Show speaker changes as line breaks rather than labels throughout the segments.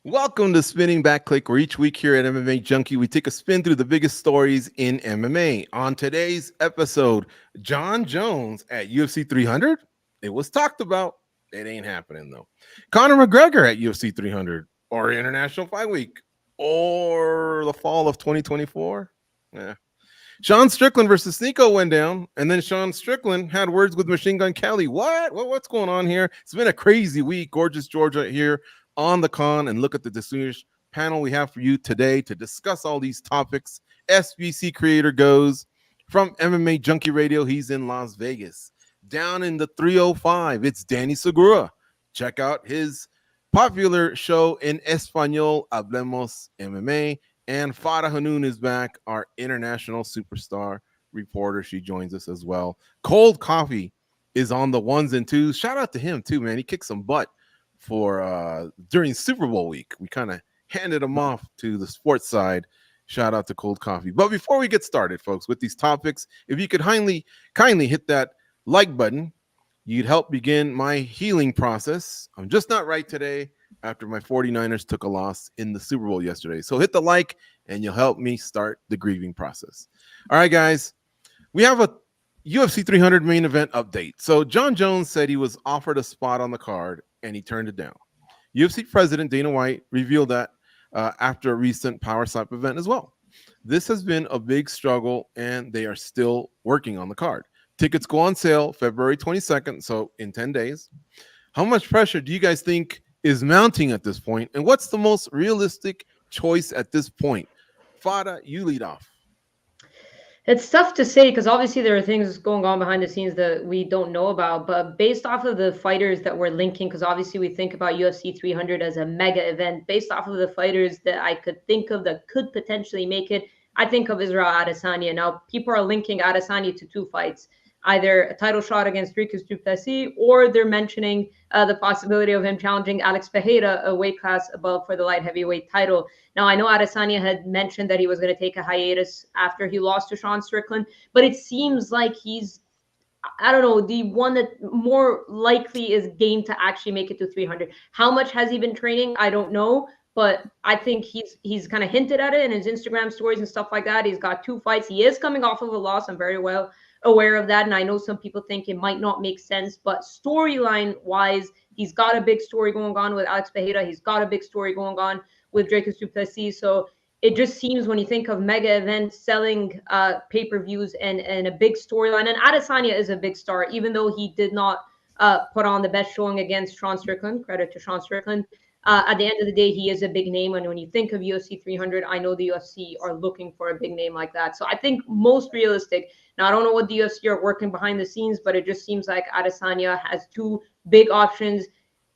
Welcome to Spinning Back Clique, where each week here at MMA Junkie, we take a spin through the biggest stories in MMA. On today's episode, Jon Jones at UFC 300. It was talked about. It ain't happening, though. Conor McGregor at UFC 300, or International Fight Week, or the fall of 2024. Yeah. Sean Strickland versus Sneeko went down, and then Sean Strickland had words with Machine Gun Kelly. What's going on here? It's been a crazy week. Gorgeous Georgia here on the con, and look at the distinguished panel we have for you today to discuss all these topics. SBC creator goes from MMA Junkie Radio. He's in Las Vegas. Down in the 305, it's Danny Segura. Check out his popular show in Espanol, Hablemos MMA. And Farah Hanoun is back, our international superstar reporter. She joins us as well. Cold Coffee is on the ones and twos. Shout out to him too, man. He kicked some butt for during Super Bowl week. We kind of handed him off to the sports side. Shout out to Cold Coffee. But before we get started, folks, with these topics, if you could kindly hit that like button, you'd help begin my healing process. I'm just not right today after my 49ers took a loss in the Super Bowl yesterday. So hit the like and you'll help me start the grieving process. All right, guys, we have a UFC 300 main event update. So Jon Jones said he was offered a spot on the card and he turned it down. UFC President Dana White revealed that after a recent Power Slap event as well. This has been a big struggle and they are still working on the card. Tickets go on sale February 22nd, so in 10 days. How much pressure do you guys think is mounting at this point, and what's the most realistic choice at this point? Fada, you lead off.
It's tough to say because obviously there are things going on behind the scenes that we don't know about, but based off of the fighters that we're linking, because obviously we think about UFC 300 as a mega event, based off of the fighters that I could think of that could potentially make it, I think of Israel Adesanya. Now, people are linking Adesanya to two fights, either a title shot against Dricus du Plessis, or they're mentioning the possibility of him challenging Alex Pereira, a weight class above, for the light heavyweight title. Now, I know Adesanya had mentioned that he was going to take a hiatus after he lost to Sean Strickland, but it seems like he's, I don't know, the one that more likely is game to actually make it to 300. How much has he been training? I don't know. But I think he's kind of hinted at it in his Instagram stories and stuff like that. He's got two fights. He is coming off of a loss. I'm very well aware of that. And I know some people think it might not make sense. But storyline wise, he's got a big story going on with Alex Pereira. He's got a big story going on with Dricus du Plessis. So it just seems when you think of mega events, selling pay-per-views and a big storyline. And Adesanya is a big star, even though he did not put on the best showing against Sean Strickland. Credit to Sean Strickland. At the end of the day, he is a big name. And when you think of UFC 300, I know the UFC are looking for a big name like that. So I think most realistic. Now, I don't know what the UFC are working behind the scenes, but it just seems like Adesanya has two big options.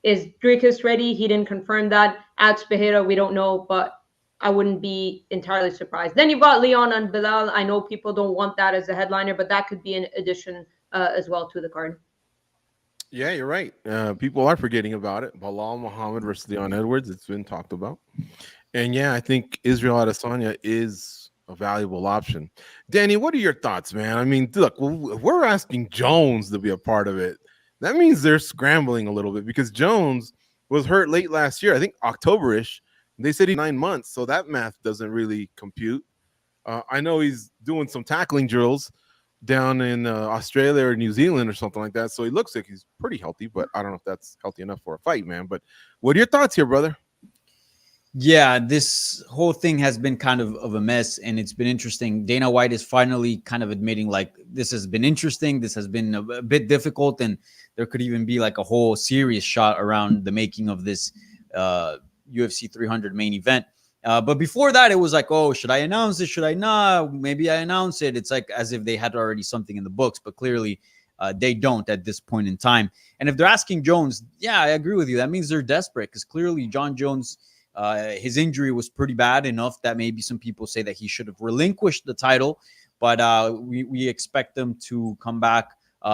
Is Dricus ready? He didn't confirm that. Alex Pereira, we don't know, but I wouldn't be entirely surprised. Then you've got Leon and Bilal. I know people don't want that as a headliner, but that could be an addition as well to the card.
Yeah, you're right. People are forgetting about it. Bilal Muhammad versus Leon Edwards. It's been talked about. And yeah, I think Israel Adesanya is a valuable option. Danny, what are your thoughts, man? I mean, look, we're asking Jones to be a part of it. That means they're scrambling a little bit because Jones was hurt late last year. I think October-ish. They said he's 9 months, so that math doesn't really compute. I know he's doing some tackling drills down in Australia or New Zealand or something like that. So he looks like he's pretty healthy, but I don't know if that's healthy enough for a fight, man. But what are your thoughts here, brother?
Yeah, this whole thing has been kind of a mess, and it's been interesting. Dana White is finally kind of admitting, like, this has been interesting. This has been a bit difficult, and there could even be like a whole serious shot around the making of this UFC 300 main event. But before that, it was like, oh, should I announce it? Should I not? Maybe I announce it. It's like as if they had already something in the books, but clearly they don't at this point in time. And if they're asking Jones, yeah, I agree with you. That means they're desperate because clearly Jon Jones, his injury was pretty bad enough that maybe some people say that he should have relinquished the title, but we expect them to come back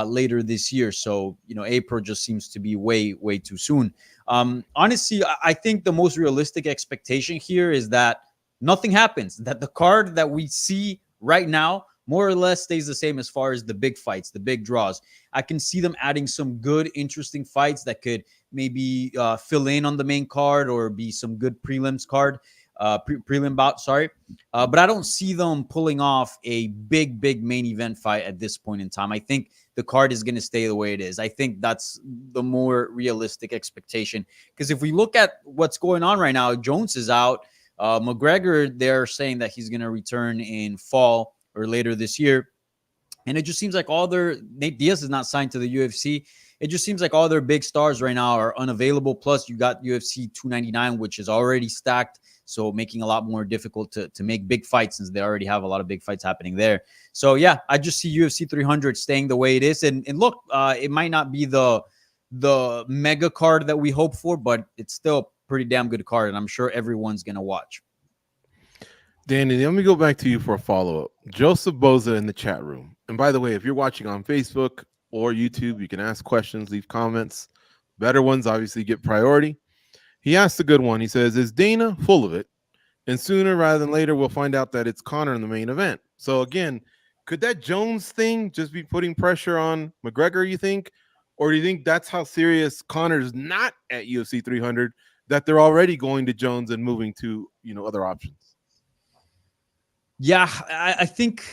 later this year. So, April just seems to be way too soon. Honestly, I think the most realistic expectation here is that nothing happens, that the card that we see right now more or less stays the same as far as the big fights, the big draws. I can see them adding some good, interesting fights that could maybe fill in on the main card or be some good prelims card, prelim bout, sorry. But I don't see them pulling off a big main event fight at this point in time. I think the card is going to stay the way it is. I think that's the more realistic expectation. Because if we look at what's going on right now, Jones is out. McGregor, they're saying that he's going to return in fall or later this year. And it just seems like Nate Diaz is not signed to the UFC. It just seems like all their big stars right now are unavailable. Plus, you got UFC 299, which is already stacked. So making a lot more difficult to make big fights since they already have a lot of big fights happening there. So, yeah, I just see UFC 300 staying the way it is. And look, it might not be the mega card that we hope for, but it's still a pretty damn good card. And I'm sure everyone's going to watch.
Danny, let me go back to you for a follow-up. Joseph Boza in the chat room. And by the way, if you're watching on Facebook or YouTube, you can ask questions, leave comments. Better ones obviously get priority. He asked a good one. He says, is Dana full of it? And sooner rather than later, we'll find out that it's Conor in the main event. So again, could that Jones thing just be putting pressure on McGregor, you think? Or do you think that's how serious Conor's not at UFC 300, that they're already going to Jones and moving to, other options?
Yeah, I think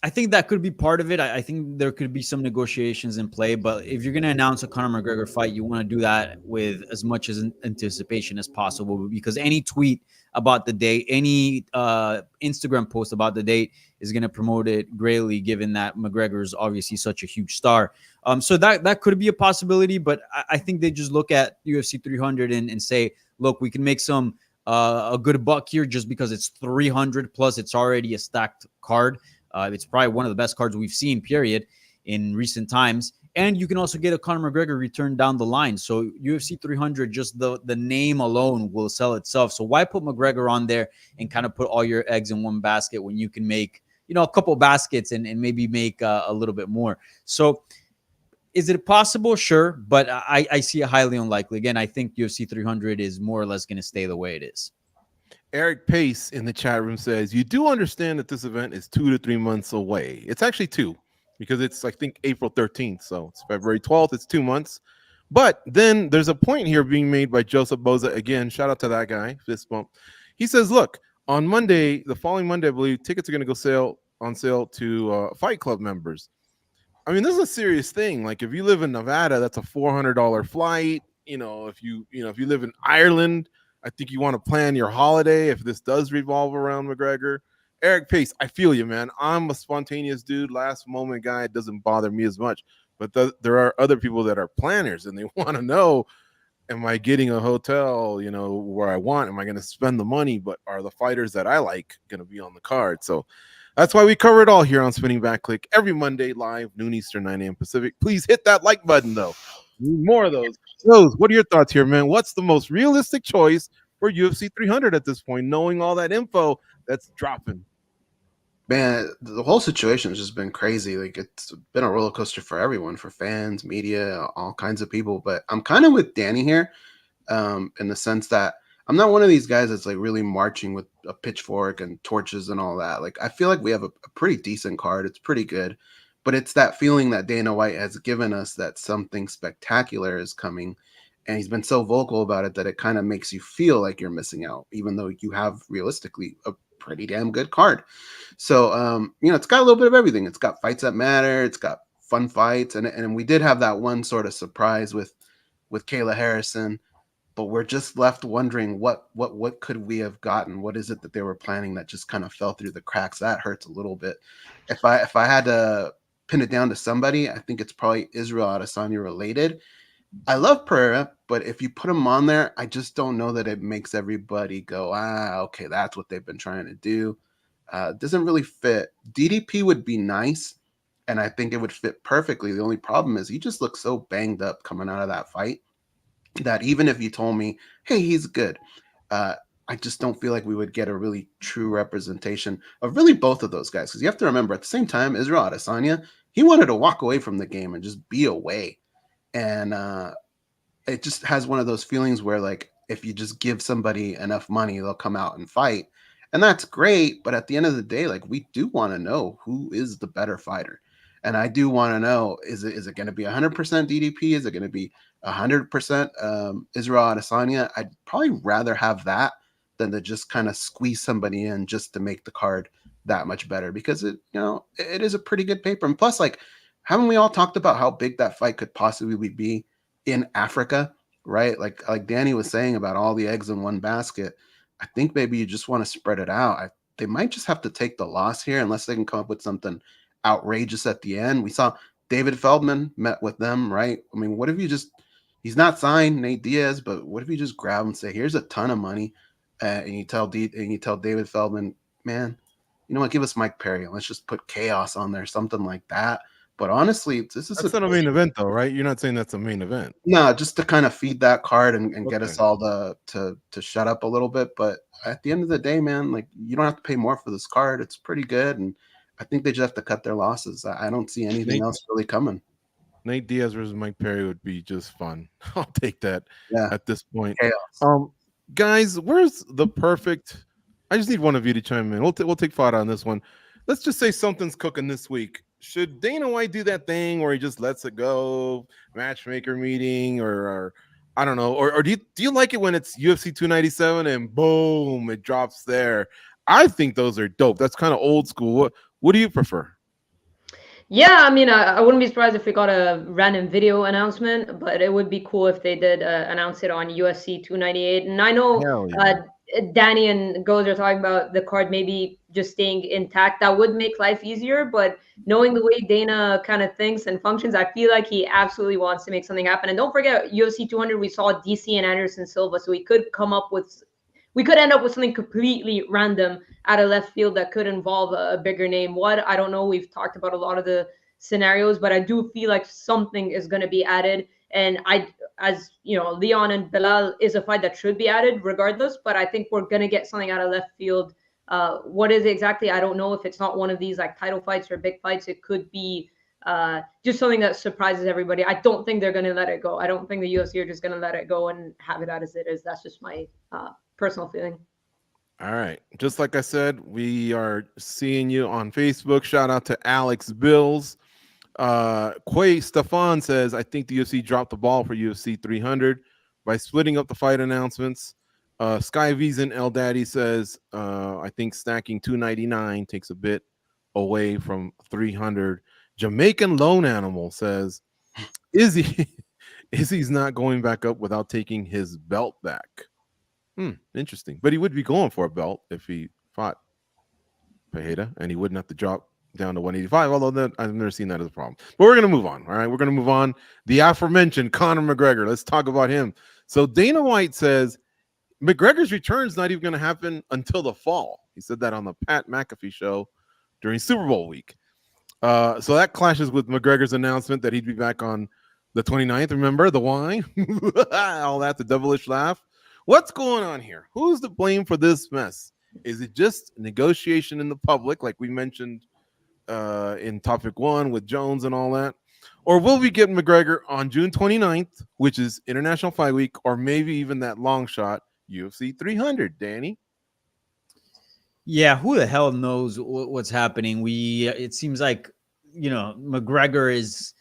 that could be part of it. I think there could be some negotiations in play, but if you're going to announce a Conor McGregor fight, you want to do that with as much as anticipation as possible, because any tweet about the date, any Instagram post about the date is going to promote it greatly, given that McGregor is obviously such a huge star. So that could be a possibility, but I think they just look at UFC 300 and say, look, we can make a good buck here just because it's 300 plus it's already a stacked card. It's probably one of the best cards we've seen, period, in recent times. And you can also get a Conor McGregor return down the line. So UFC 300, just the name alone will sell itself. So why put McGregor on there and kind of put all your eggs in one basket when you can make, a couple baskets and maybe make a little bit more? So is it possible? Sure. But I see it highly unlikely. Again, I think UFC 300 is more or less going to stay the way it is.
Eric Pace in the chat room says, you do understand that this event is 2 to 3 months away. It's actually 2, because it's, I think, April 13th. So it's February 12th. It's 2 months. But then there's a point here being made by Joseph Boza. Again, shout out to that guy. Fist bump. He says, look, on Monday, the following Monday, I believe, tickets are going to go on sale to Fight Club members. I mean, this is a serious thing. Like, if you live in Nevada, that's a $400 flight. If you live in Ireland, I think you want to plan your holiday if this does revolve around McGregor. Eric Pace, I feel you, man. I'm a spontaneous dude, last moment guy. It doesn't bother me as much. But there are other people that are planners, and they want to know, am I getting a hotel, where I want? Am I going to spend the money? But are the fighters that I like going to be on the card? So that's why we cover it all here on Spinning Back Clique every Monday live, noon Eastern, 9 a.m. Pacific. Please hit that like button, though. Need more of those. What are your thoughts here, man? What's the most realistic choice for UFC 300 at this point, knowing all that info that's dropping?
Man, the whole situation has just been crazy. Like, it's been a roller coaster for everyone, for fans, media, all kinds of people. But I'm kind of with Danny here, in the sense that I'm not one of these guys that's like really marching with a pitchfork and torches and all that. Like, I feel like we have a pretty decent card. It's pretty good. But it's that feeling that Dana White has given us that something spectacular is coming. And he's been so vocal about it that it kind of makes you feel like you're missing out, even though you have realistically a pretty damn good card. So, it's got a little bit of everything. It's got fights that matter. It's got fun fights. And we did have that one sort of surprise with Kayla Harrison. But we're just left wondering what could we have gotten? What is it that they were planning that just kind of fell through the cracks? That hurts a little bit. If I had to pin it down to somebody, I think it's probably Israel Adesanya related. I love Pereira, but if you put him on there, I just don't know that it makes everybody go, okay, that's what they've been trying to do. It doesn't really fit. DDP would be nice, and I think it would fit perfectly. The only problem is he just looks so banged up coming out of that fight that even if you told me, hey, he's good, I just don't feel like we would get a really true representation of really both of those guys. Because you have to remember, at the same time, Israel Adesanya, he wanted to walk away from the game and just be away. And it just has one of those feelings where, like, if you just give somebody enough money, they'll come out and fight. And that's great. But at the end of the day, like, we do want to know who is the better fighter. And I do want to know, is it going to be 100% DDP? Is it going to be 100% Israel Adesanya? I'd probably rather have that than to just kind of squeeze somebody in just to make the card that much better, because it is a pretty good paper. And plus, like, haven't we all talked about how big that fight could possibly be in Africa, right? Like Danny was saying about all the eggs in one basket. I think maybe you just want to spread it out. They might just have to take the loss here unless they can come up with something outrageous at the end. We saw David Feldman met with them, right? I mean, what if you just, he's not signed Nate Diaz, but what if you just grab him and say, here's a ton of money, and you tell David Feldman, man, you know what, give us Mike Perry and let's just put chaos on there, something like that. But honestly, that's
not a main event though, right? You're not saying that's a main event.
No, just to kind of feed that card and get us all to shut up a little bit. But at the end of the day, man, like, you don't have to pay more for this card. It's pretty good. And I think they just have to cut their losses. I don't see anything else really coming.
Nate Diaz versus Mike Perry would be just fun. I'll take that at this point.
Chaos.
Guys, where's the perfect? I just need one of you to chime in. We'll take fodder on this one. Let's just say something's cooking this week. Should Dana White do that thing where he just lets it go, matchmaker meeting, or I don't know, or do you like it when it's UFC 297 and boom, it drops there? I think those are dope. That's kind of old school. What do you prefer?
Yeah, I mean, I wouldn't be surprised if we got a random video announcement, but it would be cool if they did announce it on UFC 298. And I know Danny and Goes are talking about the card maybe just staying intact. That would make life easier, but knowing the way Dana kind of thinks and functions, I feel like he absolutely wants to make something happen. And don't forget, UFC 200, we saw DC and Anderson Silva, so we could end up with something completely random out of left field that could involve a bigger name. What? I don't know. We've talked about a lot of the scenarios, but I do feel like something is going to be added. And as you know, Leon and Bilal is a fight that should be added regardless, but I think we're going to get something out of left field. What is it exactly? I don't know. If it's not one of these like title fights or big fights, it could be just something that surprises everybody. I don't think they're going to let it go. I don't think the UFC are just going to let it go and have it as it is. That's just my personal feeling.
All right. Just like I said, we are seeing you on Facebook. Shout out to Alex Bills. Quay Stefan says, I think the UFC dropped the ball for UFC 300 by splitting up the fight announcements. Sky Vizen El Daddy says, I think stacking 299 takes a bit away from 300. Jamaican Lone Animal says, Izzy's not going back up without taking his belt back. Interesting. But he would be going for a belt if he fought Pereira, and he wouldn't have to drop down to 185, although I've never seen that as a problem. But we're going to move on, all right? We're going to move on. The aforementioned Conor McGregor. Let's talk about him. So Dana White says McGregor's return is not even going to happen until the fall. He said that on the Pat McAfee show during Super Bowl week. So that clashes with McGregor's announcement that he'd be back on the 29th. Remember the wine? All that, the devilish laugh. What's going on here? Who's to blame for this mess? Is it just negotiation in the public, like we mentioned in topic 1 with Jones and all that? Or will we get McGregor on June 29th, which is International Fight Week, or maybe even that long shot UFC 300, Danny?
Yeah, who the hell knows what's happening? It seems like, McGregor is,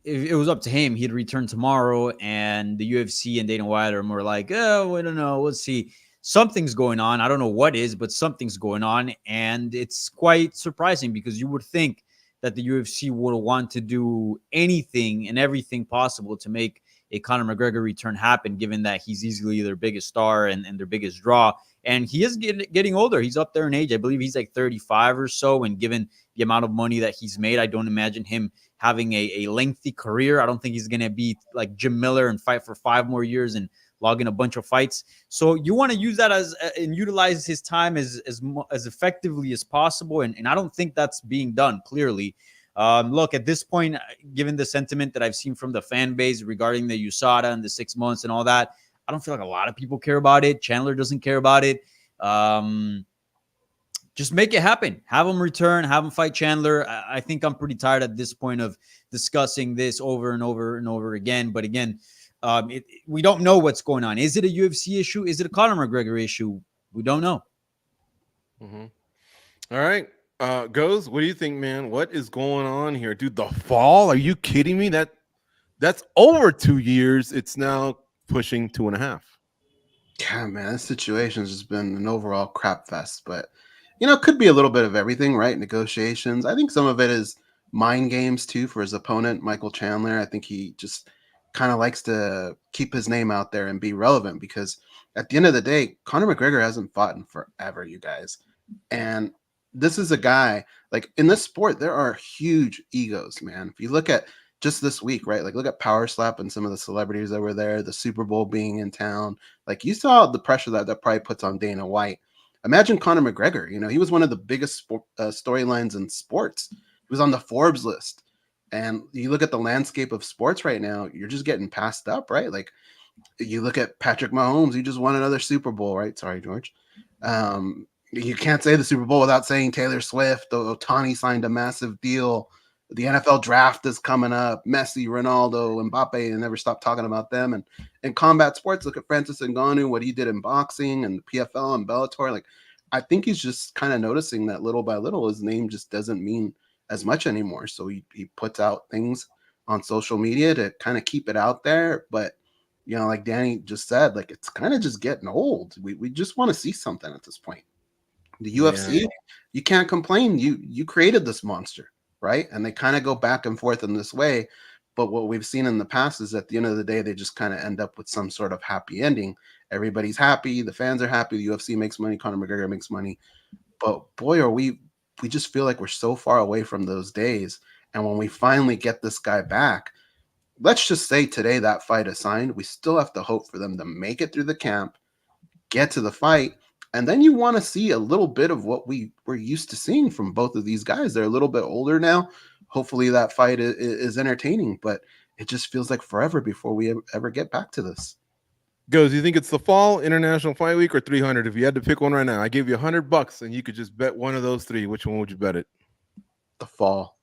if it was up to him, he'd return tomorrow, and the UFC and Dana White are more like, oh, I don't know, let's see. Something's going on. I don't know what is, but something's going on, and it's quite surprising because you would think that the UFC would want to do anything and everything possible to make a Conor McGregor return happen, given that he's easily their biggest star and their biggest draw. And he is getting older. He's up there in age. I believe he's like 35 or so. And given the amount of money that he's made, I don't imagine him having a lengthy career. I don't think he's going to be like Jim Miller and fight for 5 more years and log in a bunch of fights. So you want to use that and utilize his time as effectively as possible. And I don't think that's being done clearly. Look, at this point, given the sentiment that I've seen from the fan base regarding the USADA and the 6 months and all that, I don't feel like a lot of people care about it. Chandler doesn't care about it. Just make it happen. Have him return. Have him fight Chandler. I think I'm pretty tired at this point of discussing this over and over and over again. But again, we don't know what's going on. Is it a UFC issue? Is it a Conor McGregor issue? We don't know.
Mhm. All right. Goes, what do you think, man? What is going on here? Dude, the fall? Are you kidding me? That's over 2 years. It's now pushing 2.5.
Yeah, man, this situation's just been an overall crap fest. But it could be a little bit of everything, right? Negotiations. I think some of it is mind games too for his opponent, Michael Chandler. I think he just kind of likes to keep his name out there and be relevant because at the end of the day, Conor McGregor hasn't fought in forever, you guys. And this is a guy, like in this sport, there are huge egos, man. If you look at just this week, right? Like look at Power Slap and some of the celebrities that were there, the Super Bowl being in town. Like you saw the pressure that probably puts on Dana White. Imagine Conor McGregor. He was one of the biggest storylines in sports. He was on the Forbes list. And you look at the landscape of sports right now, you're just getting passed up, right? Like you look at Patrick Mahomes, he just won another Super Bowl, right? Sorry, George. You can't say the Super Bowl without saying Taylor Swift. Ohtani signed a massive deal. The NFL draft is coming up. Messi, Ronaldo, Mbappe, and never stop talking about them. And in combat sports, look at Francis Ngannou, what he did in boxing and PFL and Bellator. Like, I think he's just kind of noticing that little by little, his name just doesn't mean as much anymore. So he puts out things on social media to kind of keep it out there. But, like Danny just said, like, it's kind of just getting old. We just want to see something at this point. The UFC, you can't complain. You created this monster, right? And they kind of go back and forth in this way. But what we've seen in the past is at the end of the day, they just kind of end up with some sort of happy ending. Everybody's happy. The fans are happy. The UFC makes money. Conor McGregor makes money. But boy, we just feel like we're so far away from those days. And when we finally get this guy back, let's just say today that fight is signed. We still have to hope for them to make it through the camp, get to the fight. And then you want to see a little bit of what we were used to seeing from both of these guys. They're a little bit older now. Hopefully that fight is entertaining, but it just feels like forever before we ever get back to this.
Goes, you think it's the fall, International Fight Week, or 300? If you had to pick one right now, I gave you $100 and you could just bet one of those three. Which one would you bet it?
The fall.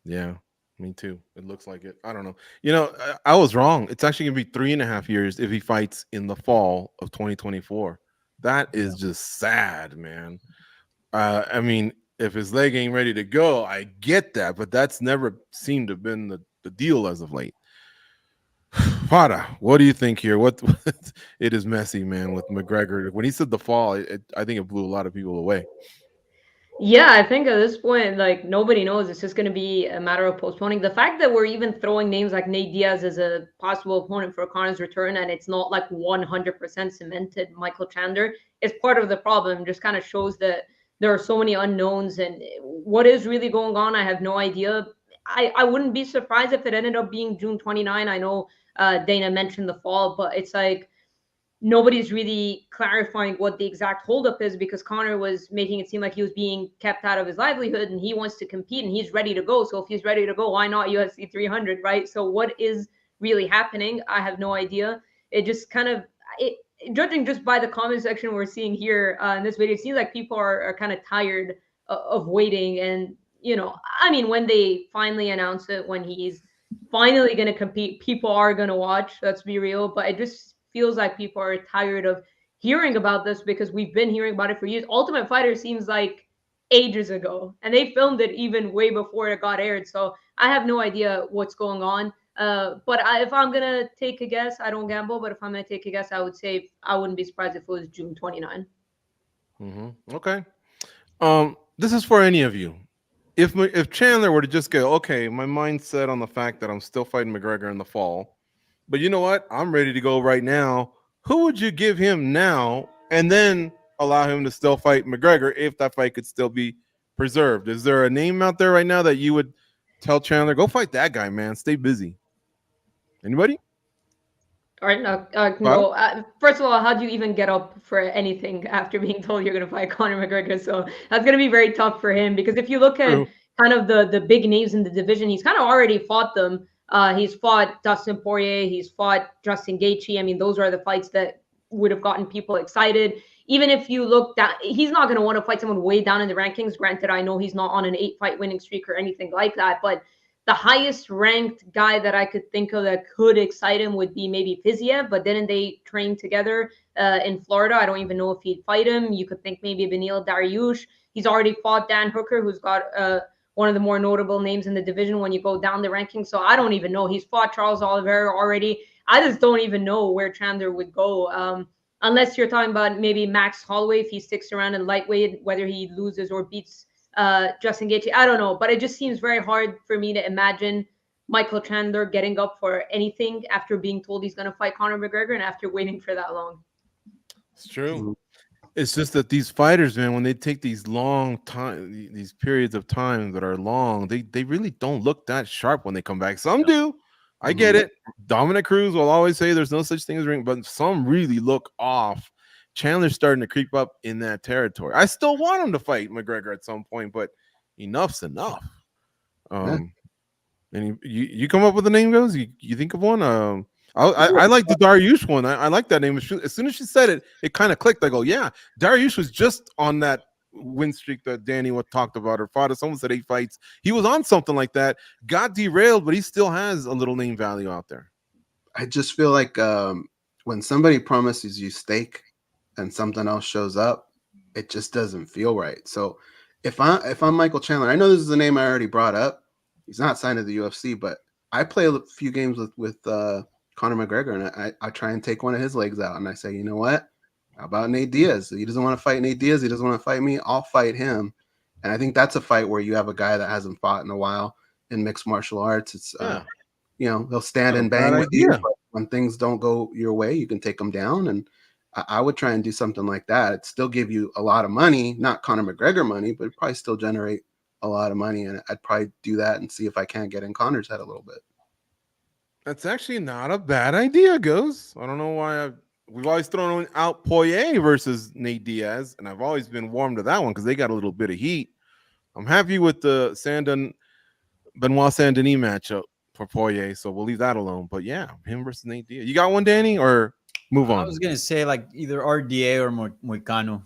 Yeah, me too. It looks like it. I don't know. I was wrong. It's actually going to be 3.5 years if he fights in the fall of 2024. That is just sad, man. I mean, if his leg ain't ready to go, I get that, but that's never seemed to have been the deal as of late. Pada, what do you think here? What it is messy, man, with McGregor. When he said the fall, I think it blew a lot of people away.
Yeah, I think at this point, like nobody knows. It's just going to be a matter of postponing. The fact that we're even throwing names like Nate Diaz as a possible opponent for Conor's return, and it's not like 100% cemented Michael Chandler, is part of the problem. Just kind of shows that there are so many unknowns, and what is really going on, I have no idea. I wouldn't be surprised if it ended up being June 29. I know Dana mentioned the fall, but it's like nobody's really clarifying what the exact holdup is because Conor was making it seem like he was being kept out of his livelihood and he wants to compete and he's ready to go. So if he's ready to go, why not UFC 300, right? So what is really happening? I have no idea. It just kind of, judging just by the comment section we're seeing here in this video, it seems like people are kind of tired of waiting. And, I mean, when they finally announce it, when he's finally going to compete, people are going to watch, let's be real. But it just feels like people are tired of hearing about this because we've been hearing about it for years. Ultimate Fighter seems like ages ago, and they filmed it even way before it got aired. So I have no idea what's going on. But if I'm gonna take a guess, I don't gamble. But if I'm gonna take a guess, I would say I wouldn't be surprised if it was June 29.
Okay. This is for any of you. If Chandler were to just go, okay, my mind's set on the fact that I'm still fighting McGregor in the fall, but you know what? I'm ready to go right now. Who would you give him now and then allow him to still fight McGregor if that fight could still be preserved? Is there a name out there right now that you would tell Chandler, go fight that guy, man? Stay busy. Anybody?
All right, no. First of all, how do you even get up for anything after being told you're going to fight Conor McGregor? So that's going to be very tough for him because if you look at kind of the big names in the division, he's kind of already fought them. He's fought Dustin Poirier. He's fought Justin Gaethje. I mean, those are the fights that would have gotten people excited. Even if you look down, he's not going to want to fight someone way down in the rankings. Granted, I know he's not on an 8-fight winning streak or anything like that, but the highest ranked guy that I could think of that could excite him would be maybe Fiziev, but didn't they train together? in Florida. I don't even know if he'd fight him. You could think maybe Beneil Dariush. He's already fought Dan Hooker, who's got one of the more notable names in the division when you go down the ranking. So I don't even know. He's fought Charles Oliveira already. I just don't even know where Chandler would go. Unless you're talking about maybe Max Holloway, if he sticks around in lightweight, whether he loses or beats Justin Gaethje. I don't know. But it just seems very hard for me to imagine Michael Chandler getting up for anything after being told he's going to fight Conor McGregor and after waiting for that long.
It's true. It's just that these fighters, man, when they take these long time, these periods of time that are long, they really don't look that sharp when they come back. Some do. I get it. Dominic Cruz will always say there's no such thing as ring, but some really look off. Chandler's starting to creep up in that territory. I still want him to fight McGregor at some point, but enough's enough. And you come up with a name, goes? You think of one? I like the Dariush one. I like that name. As soon as she said it, it kind of clicked. I go, yeah, Dariush was just on that win streak that Danny talked about, or fought. Someone said 8 fights. He was on something like that. Got derailed, but he still has a little name value out there.
I just feel like when somebody promises you steak and something else shows up, it just doesn't feel right. So if I'm Michael Chandler, I know this is a name I already brought up. He's not signed to the UFC, but I play a few games with Conor McGregor, and I try and take one of his legs out, and I say, you know what? How about Nate Diaz? He doesn't want to fight Nate Diaz. He doesn't want to fight me. I'll fight him. And I think that's a fight where you have a guy that hasn't fought in a while in mixed martial arts. It's they'll stand and bang with you. But when things don't go your way, you can take them down. And I would try and do something like that. It'd still give you a lot of money, not Conor McGregor money, but it'd probably still generate a lot of money. And I'd probably do that and see if I can't get in Conor's head a little bit.
That's actually not a bad idea, Goes. I don't know why we've always thrown out Poirier versus Nate Diaz, and I've always been warm to that one because they got a little bit of heat. I'm happy with the Benoit Saint-Denis matchup for Poirier, so we'll leave that alone. But yeah, him versus Nate Diaz. You got one, Danny, or move on?
I was gonna say like either RDA or Moicano.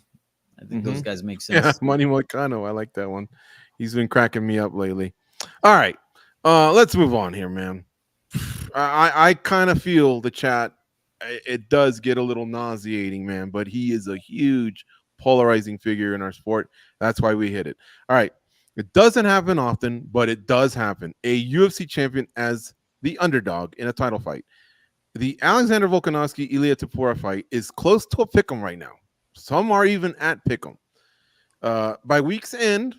I think those guys make sense.
Yeah, Money Moicano. I like that one. He's been cracking me up lately. All right, let's move on here, man. I kind of feel the chat. It does get a little nauseating, man, but he is a huge polarizing figure in our sport. That's why we hit it. All right. It doesn't happen often, but it does happen. A UFC champion as the underdog in a title fight. The Alexander Volkanovski Ilia Topuria fight is close to a pick'em right now. Some are even at pick'em. By week's end,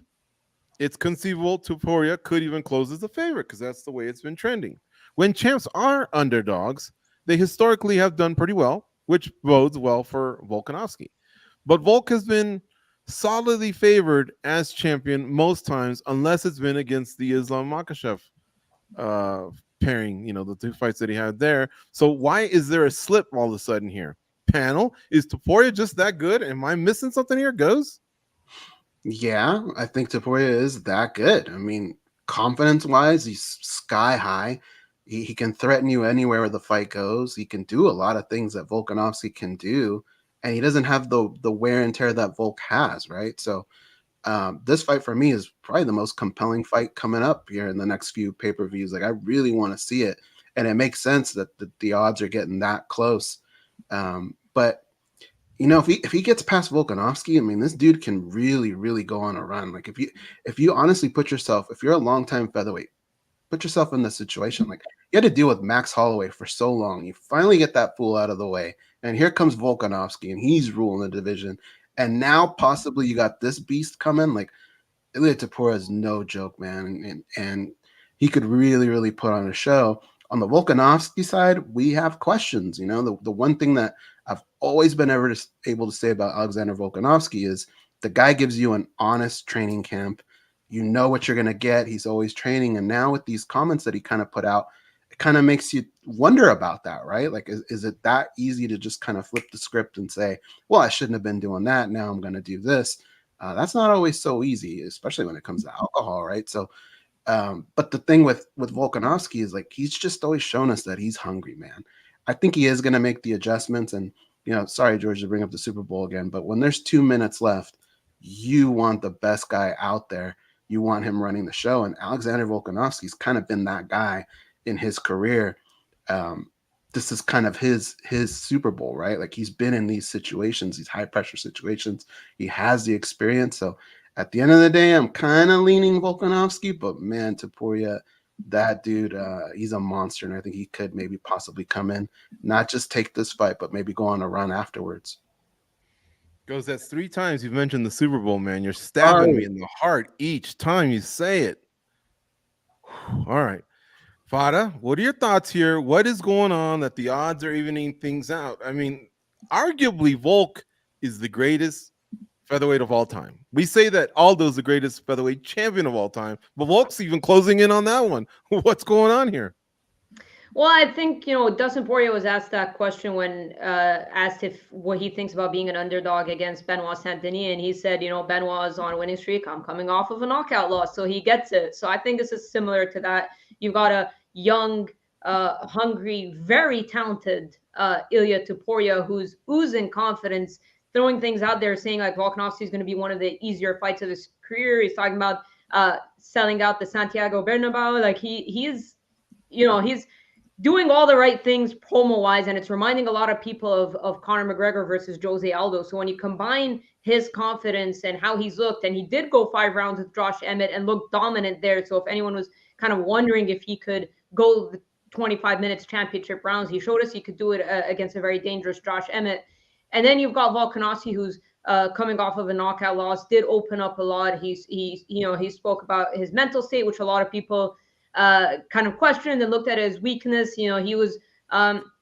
it's conceivable Topuria could even close as a favorite because that's the way it's been trending. When champs are underdogs, they historically have done pretty well, which bodes well for Volkanovski. But Volk has been solidly favored as champion most times, unless it's been against the Islam Makhachev pairing, the 2 fights that he had there. So why is there a slip all of a sudden here? Panel, is Topuria just that good? Am I missing something here, Goes?
Yeah, I think Topuria is that good. I mean, confidence-wise, he's sky high. He can threaten you anywhere where the fight goes. He can do a lot of things that Volkanovski can do, and he doesn't have the wear and tear that Volk has, right? So this fight for me is probably the most compelling fight coming up here in the next few pay-per-views. Like, I really want to see it, and it makes sense that the odds are getting that close. But if he gets past Volkanovski, I mean, this dude can really, really go on a run. Like, if you honestly put yourself, if you're a longtime featherweight, put yourself in this situation. Like, you had to deal with Max Holloway for so long. You finally get that fool out of the way, and here comes Volkanovski, and he's ruling the division. And now possibly you got this beast coming. Like, Ilia Topuria is no joke, man, and he could really, really put on a show. On the Volkanovski side, we have questions. The one thing that I've always been able to say about Alexander Volkanovski is the guy gives you an honest training camp. You know what you're going to get. He's always training. And now with these comments that he kind of put out, it kind of makes you wonder about that, right? Like, is it that easy to just kind of flip the script and say, well, I shouldn't have been doing that. Now I'm going to do this. That's not always so easy, especially when it comes to alcohol, right? So, but the thing with Volkanovski is, like, he's just always shown us that he's hungry, man. I think he is going to make the adjustments. And, sorry, George, to bring up the Super Bowl again, but when there's 2 minutes left, you want the best guy out there. You want him running the show. And Alexander Volkanovski's kind of been that guy in his career. this is kind of his Super Bowl, right? Like he's been in these situations, these high pressure situations. He has the experience. So at the end of the day, I'm kind of leaning Volkanovski, but man, Topuria, that dude, he's a monster, and I think he could maybe possibly come in, not just take this fight, but maybe go on a run afterwards.
Goes, that's 3 times you've mentioned the Super Bowl, man. You're stabbing me in the heart each time you say it. All right. Fada, what are your thoughts here? What is going on that the odds are evening things out? I mean, arguably, Volk is the greatest featherweight of all time. We say that Aldo's the greatest featherweight champion of all time, but Volk's even closing in on that one. What's going on here?
Well, I think, Dustin Poirier was asked that question when asked if what he thinks about being an underdog against Benoit Saint-Denis, and he said, Benoit is on a winning streak. I'm coming off of a knockout loss, so he gets it. So I think this is similar to that. You've got a young, hungry, very talented Ilia Topuria who's oozing confidence, throwing things out there, saying like Volkanovski is going to be one of the easier fights of his career. He's talking about selling out the Santiago Bernabeu. Like he's doing all the right things promo-wise, and it's reminding a lot of people of Conor McGregor versus Jose Aldo. So when you combine his confidence and how he's looked, and he did go 5 rounds with Josh Emmett and looked dominant there. So if anyone was kind of wondering if he could go the 25 minutes championship rounds, he showed us he could do it against a very dangerous Josh Emmett. And then you've got Volkanovski, who's coming off of a knockout loss, did open up a lot. He spoke about his mental state, which a lot of people kind of questioned and looked at his weakness. He was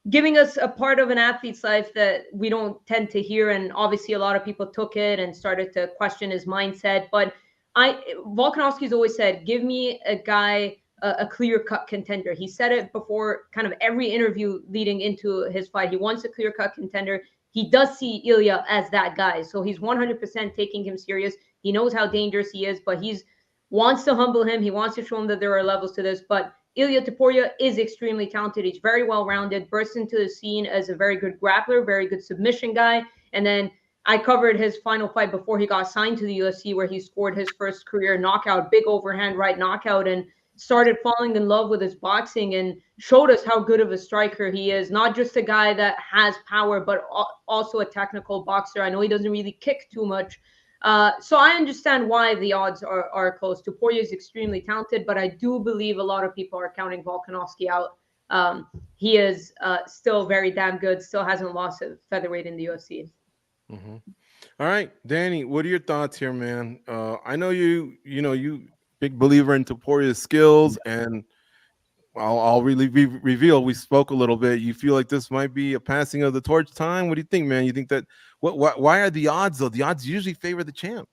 giving us a part of an athlete's life that we don't tend to hear. And obviously a lot of people took it and started to question his mindset. But Volkanovski's always said, give me a guy, a clear-cut contender. He said it before kind of every interview leading into his fight. He wants a clear-cut contender. He does see Ilia as that guy. So he's 100% taking him serious. He knows how dangerous he is, but wants to humble him. He wants to show him that there are levels to this. But Ilia Topuria is extremely talented. He's very well-rounded, burst into the scene as a very good grappler, very good submission guy. And then I covered his final fight before he got signed to the UFC, where he scored his first career knockout, big overhand right knockout, and started falling in love with his boxing and showed us how good of a striker he is. Not just a guy that has power, but also a technical boxer. I know he doesn't really kick too much. So I understand why the odds are close. Topuria is extremely talented, but I do believe a lot of people are counting Volkanovski out. He is still very damn good, still hasn't lost a featherweight in the UFC.
Mm-hmm. All right, Danny, what are your thoughts here, man? I know you big believer in Topuria's skills, and I'll really reveal. We spoke a little bit. You feel like this might be a passing of the torch time? What do you think, man? You think that why are the odds though? The odds usually favor the champ.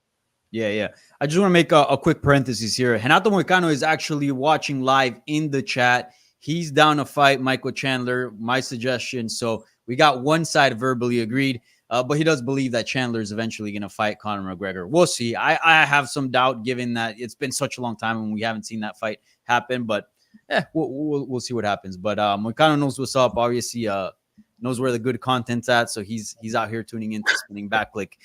Yeah. I just want to make a quick parenthesis here. Renato Moicano is actually watching live in the chat. He's down to fight Michael Chandler, my suggestion. So we got one side verbally agreed, but he does believe that Chandler is eventually going to fight Conor McGregor. We'll see. I have some doubt given that it's been such a long time and we haven't seen that fight happen, but we'll see what happens. But Moicano knows what's up. Obviously, knows where the good content's at, so he's out here tuning into Spinning Back Clique.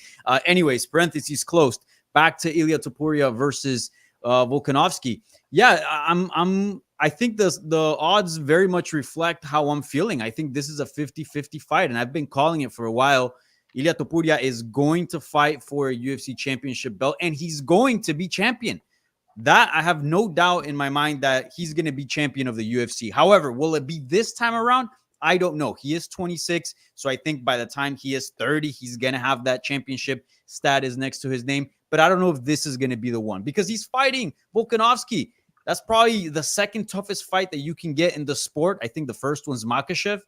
Anyways, parentheses closed. Back to Ilia Topuria versus Volkanovski. Yeah, I think the odds very much reflect how I'm feeling. I think this is a 50-50 fight, and I've been calling it for a while. Ilia Topuria is going to fight for a UFC championship belt, and he's going to be champion. That I have no doubt in my mind that he's going to be champion of the UFC. However, will it be this time around? I don't know. He is 26, so I think by the time he is 30, he's going to have that championship status next to his name. But I don't know if this is going to be the one because he's fighting Volkanovski. That's probably the second toughest fight that you can get in the sport. I think the first one's Makhachev.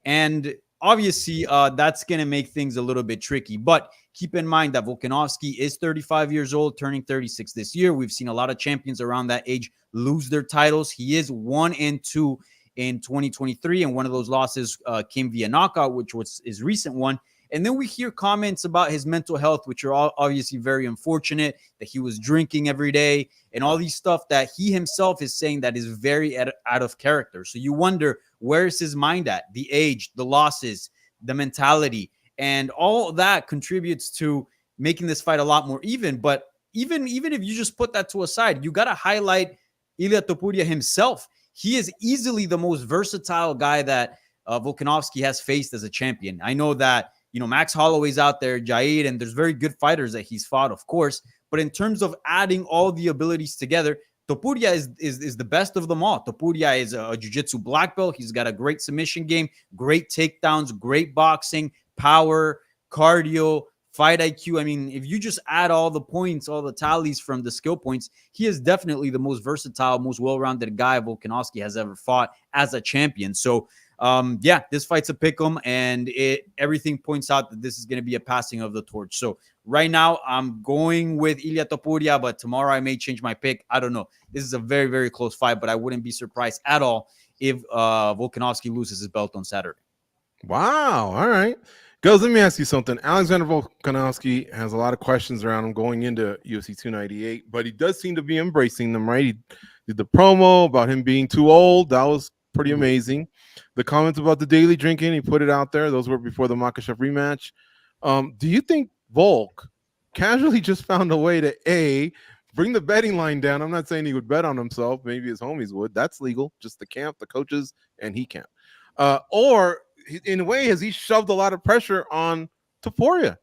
And obviously, that's going to make things a little bit tricky. But keep in mind that Volkanovski is 35 years old, turning 36 this year. We've seen a lot of champions around that age lose their titles. He is 1-2 in 2023, and one of those losses came via knockout, which was his recent one. And then we hear comments about his mental health, which are all obviously very unfortunate, that he was drinking every day and all these stuff that he himself is saying that is very out of character. So you wonder, where's his mind at? The age, the losses, the mentality, and all that contributes to making this fight a lot more even. But even if you just put that to a side, you got to highlight Ilia Topuria himself. He is easily the most versatile guy that Volkanovski has faced as a champion. I know that, Max Holloway's out there, Jair, and there's very good fighters that he's fought, of course. But in terms of adding all the abilities together, Topuria is the best of them all. Topuria is a jiu-jitsu black belt. He's got a great submission game, great takedowns, great boxing, power, cardio, fight IQ. I mean, if you just add all the points, all the tallies from the skill points, he is definitely the most versatile, most well-rounded guy Volkanovski has ever fought as a champion. So, this fight's a pick'em, and everything points out that this is going to be a passing of the torch. So right now, I'm going with Ilia Topuria, but tomorrow I may change my pick. I don't know. This is a very, very close fight, but I wouldn't be surprised at all if Volkanovski loses his belt on Saturday.
Wow. All right. Girls, let me ask you something. Alexander Volkanovski has a lot of questions around him going into UFC 298, but he does seem to be embracing them, right? He did the promo about him being too old. That was pretty amazing. The comments about the daily drinking, he put it out there. Those were before the Makhachev rematch. Do you think Volk casually just found a way to, bring the betting line down? I'm not saying he would bet on himself. Maybe his homies would. That's legal. Just the camp, the coaches, and he can't. Or in a way, has he shoved a lot of pressure on Topuria?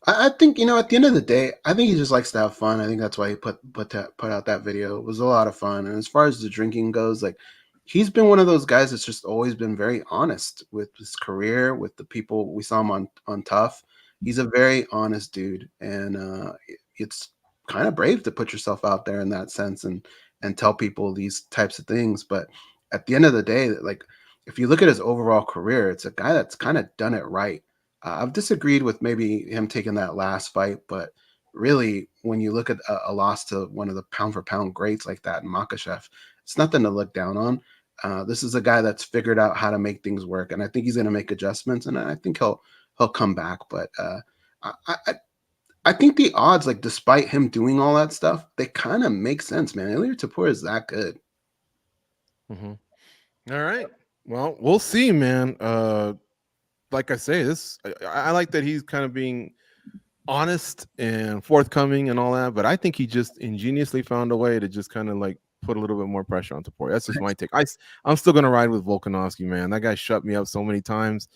I think, at the end of the day, I think he just likes to have fun. I think that's why he put out that video. It was a lot of fun. And as far as the drinking goes, like, he's been one of those guys that's just always been very honest with his career, with the people. We saw him on Tough. He's a very honest dude. And it's kind of brave to put yourself out there in that sense and tell people these types of things. But at the end of the day, like, if you look at his overall career, it's a guy that's kind of done it right. I've disagreed with maybe him taking that last fight, but really, when you look at a loss to one of the pound-for-pound greats like that in Makhachev, it's nothing to look down on. This is a guy that's figured out how to make things work, and I think he's going to make adjustments, and I think he'll come back. But I think the odds, like, despite him doing all that stuff, they kind of make sense, man. Ilia Topuria is that good.
Mm-hmm. All right. Well, we'll see, man. Like I say, I like that he's kind of being honest and forthcoming and all that, but I think he just ingeniously found a way to just kind of like put a little bit more pressure on Topuria. That's just my take. I'm still gonna ride with Volkanovski, man. That guy shut me up so many times.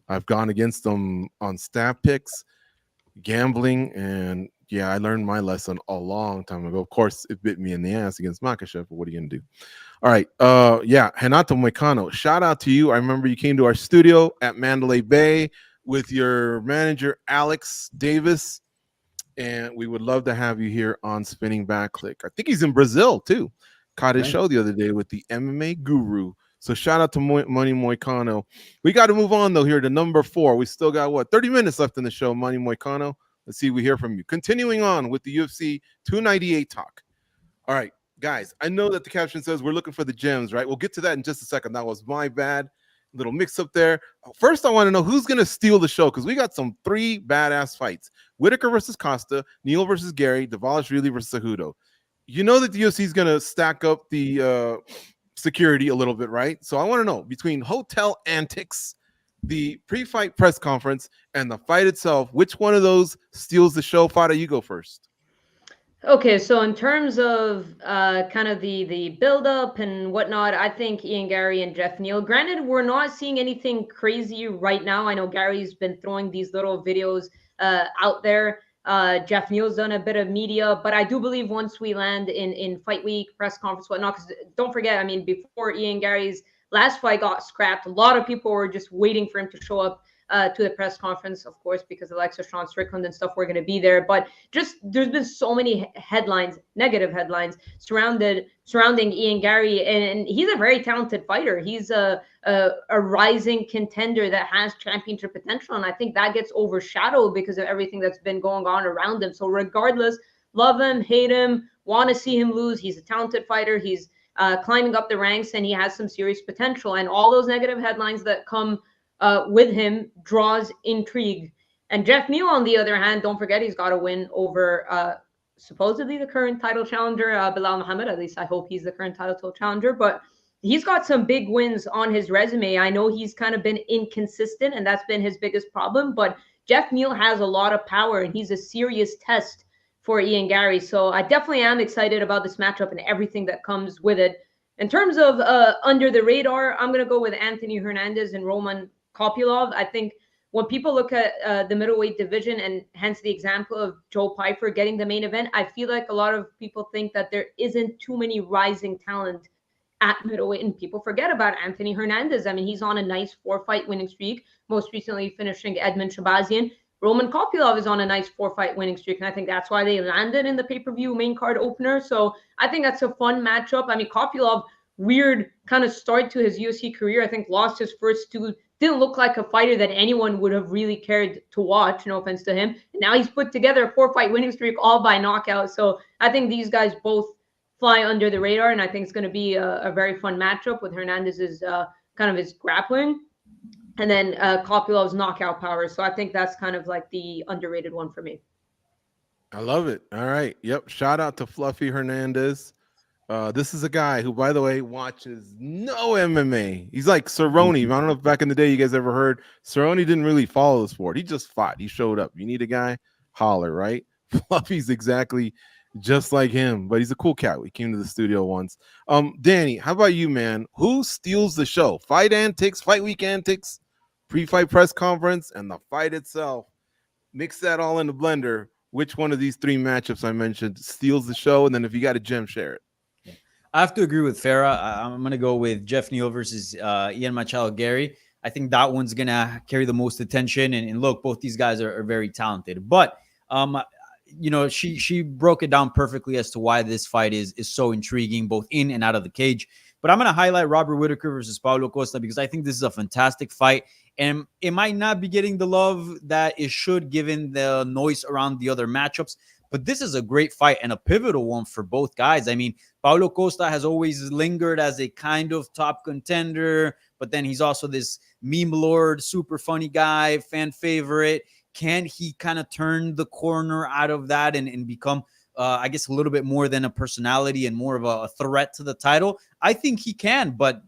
I've gone against him on stat picks, gambling, and yeah, I learned my lesson a long time ago. Of course, it bit me in the ass against Makhachev, but what are you gonna do? All right. Renato Moicano, shout out to you. I remember you came to our studio at Mandalay Bay with your manager, Alex Davis, and we would love to have you here on Spinning Back Clique. I think he's in Brazil, too. Caught his show the other day with the MMA Guru. So shout out to Money Moicano. We got to move on, though, here to number 4. We still got, 30 minutes left in the show, Money Moicano. Let's see if we hear from you. Continuing on with the UFC 298 talk. All right. Guys, I know that the caption says we're looking for the gems, right? We'll get to that in just a second. That was my bad. Little mix up there. First, I want to know who's going to steal the show, because we got some 3 badass fights. Whitaker versus Costa, Neal versus Gary, Dvalishvili versus Cejudo. You know that the UFC is going to stack up the security a little bit, right? So I want to know, between hotel antics, the pre-fight press conference, and the fight itself, which one of those steals the show? Fada, you go first.
Okay, so in terms of kind of the build-up and whatnot, I think Ian Gary and Jeff Neal. Granted, we're not seeing anything crazy right now. I know Gary's been throwing these little videos out there. Jeff Neal's done a bit of media, but I do believe once we land in fight week, press conference, whatnot, because don't forget, I mean, before Ian Gary's last fight got scrapped, a lot of people were just waiting for him to show up to the press conference, of course, because Alexa, Sean, Strickland and stuff were going to be there. But just there's been so many headlines, negative headlines surrounding Ian Gary, and he's a very talented fighter. He's a rising contender that has championship potential, and I think that gets overshadowed because of everything that's been going on around him. So regardless, love him, hate him, want to see him lose. He's a talented fighter. He's climbing up the ranks, and he has some serious potential. And all those negative headlines that come with him draws intrigue. And Jeff Neal, on the other hand, don't forget, he's got a win over supposedly the current title challenger, Bilal Muhammad. At least I hope he's the current title challenger. But he's got some big wins on his resume. I know he's kind of been inconsistent, and that's been his biggest problem. But Jeff Neal has a lot of power, and he's a serious test for Ian Gary. So I definitely am excited about this matchup and everything that comes with it. In terms of under the radar, I'm going to go with Anthony Hernandez and Roman Kopylov. I think when people look at the middleweight division and hence the example of Joe Pyfer getting the main event, I feel like a lot of people think that there isn't too many rising talent at middleweight, and people forget about Anthony Hernandez. I mean, he's on a nice 4-fight winning streak, most recently finishing Edmund Shabazian. Roman Kopylov is on a nice 4-fight winning streak, and I think that's why they landed in the pay-per-view main card opener. So I think that's a fun matchup. I mean, Kopylov, weird kind of start to his UFC career. I think lost his first two. Didn't look like a fighter that anyone would have really cared to watch. No offense to him. And now he's put together a 4-fight winning streak all by knockout. So I think these guys both fly under the radar, and I think it's going to be a very fun matchup with Hernandez's kind of his grappling, and then Kopylov's knockout power. So I think that's kind of like the underrated one for me.
I love it. All right. Yep. Shout out to Fluffy Hernandez. This is a guy who, by the way, watches no MMA. He's like Cerrone. I don't know if back in the day you guys ever heard Cerrone didn't really follow the sport. He just fought. He showed up. You need a guy, holler, right? Fluffy's exactly just like him, but he's a cool cat. We came to the studio once. Danny, how about you, man? Who steals the show? Fight antics, fight week antics, pre-fight press conference, and the fight itself. Mix that all in the blender. Which one of these three matchups I mentioned steals the show? And then if you got a gem, share it.
I have to agree with Farah. I'm going to go with Jeff Neal versus Ian Machado Gary. I think that one's going to carry the most attention. And look, both these guys are very talented. But, you know, she broke it down perfectly as to why this fight is so intriguing, both in and out of the cage. But I'm going to highlight Robert Whittaker versus Paulo Costa because I think this is a fantastic fight. And it might not be getting the love that it should given the noise around the other matchups. But this is a great fight and a pivotal one for both guys. I mean, Paulo Costa has always lingered as a kind of top contender, but then he's also this meme lord, super funny guy, fan favorite. Can he kind of turn the corner out of that and become, I guess, a little bit more than a personality and more of a threat to the title? I think he can, but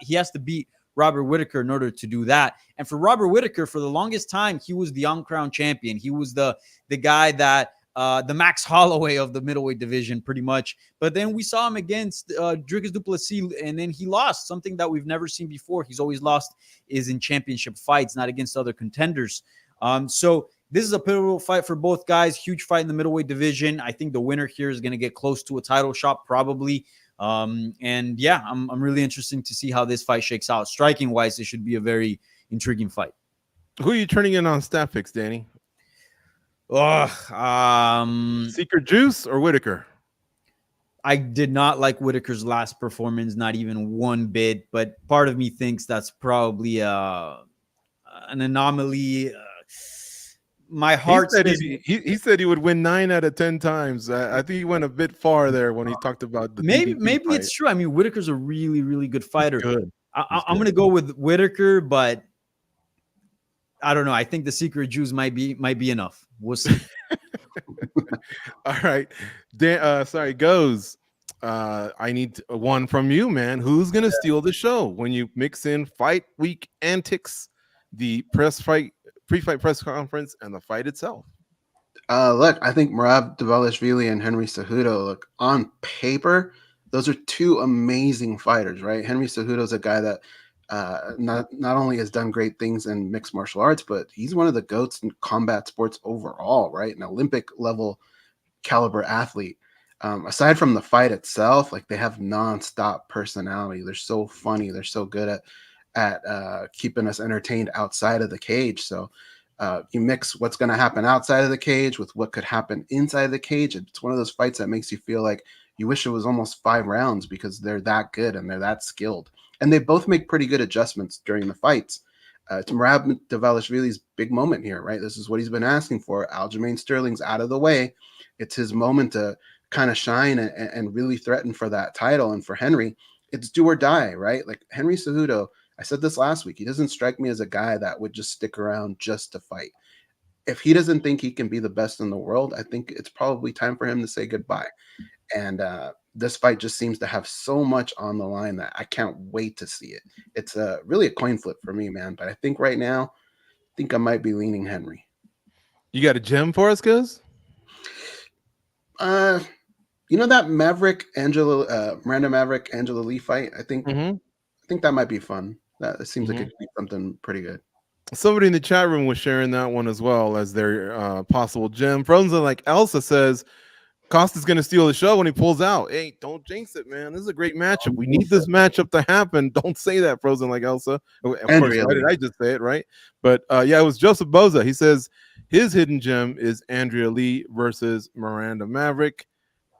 he has to beat Robert Whittaker in order to do that. And for Robert Whittaker, for the longest time, he was the uncrowned champion. He was the guy that the Max Holloway of the middleweight division, pretty much. But then we saw him against Dricus du Plessis, and then he lost, something that we've never seen before. He's always lost is in championship fights, not against other contenders. So this is a pivotal fight for both guys. Huge fight in the middleweight division. I think the winner here is going to get close to a title shot, probably. And yeah, I'm really interested to see how this fight shakes out. Striking wise, it should be a very intriguing fight.
Who are you turning in on stat picks, Danny? Secret Juice or Whittaker?
I did not like Whittaker's last performance, not even one bit, but part of me thinks that's probably an anomaly. My heart says
he said he would win 9 out of 10 times. I think he went a bit far there when he talked about the
maybe
fight.
it's true. I mean, Whittaker's a really, really good fighter.
Good.
I'm going to go with Whittaker, but I don't know. I think the secret juice might be enough. We'll see.
All right. Goes. I need one from you, man. Who's going to steal the show when you mix in fight week antics, the pre-fight press conference, and the fight itself?
Look, I think Merab Dvalishvili and Henry Cejudo, look, on paper, those are two amazing fighters, right? Henry Cejudo is a guy that not only has done great things in mixed martial arts, but he's one of the GOATs in combat sports overall, right? An Olympic level caliber athlete. Aside from the fight itself, like, they have nonstop personality. They're so funny. They're so good at keeping us entertained outside of the cage. So you mix what's going to happen outside of the cage with what could happen inside the cage. It's one of those fights that makes you feel like you wish it was almost 5 rounds because they're that good and they're that skilled. And they both make pretty good adjustments during the fights. It's Merab Dvalishvili's big moment here, right? This is what he's been asking for. Aljamain Sterling's out of the way. It's his moment to kind of shine and really threaten for that title. And for Henry, it's do or die, right? Like, Henry Cejudo, I said this last week, he doesn't strike me as a guy that would just stick around just to fight. If he doesn't think he can be the best in the world, I think it's probably time for him to say goodbye. And this fight just seems to have so much on the line that I can't wait to see it. It's really a coin flip for me, man. But I think right now, I think I might be leaning Henry.
You got a gem for us, Cuz?
You know that Miranda Maverick Angela Lee fight? I think that might be fun. That seems like it could be something pretty good.
Somebody in the chat room was sharing that one as well as their possible gem. Frozen like Elsa says, Costa's going to steal the show when he pulls out. Hey, don't jinx it, man. This is a great matchup. We need this matchup to happen. Don't say that, Frozen like Elsa. Of course, why did I just say it, right? But yeah, it was Joseph Boza. He says his hidden gem is Andrea Lee versus Miranda Maverick.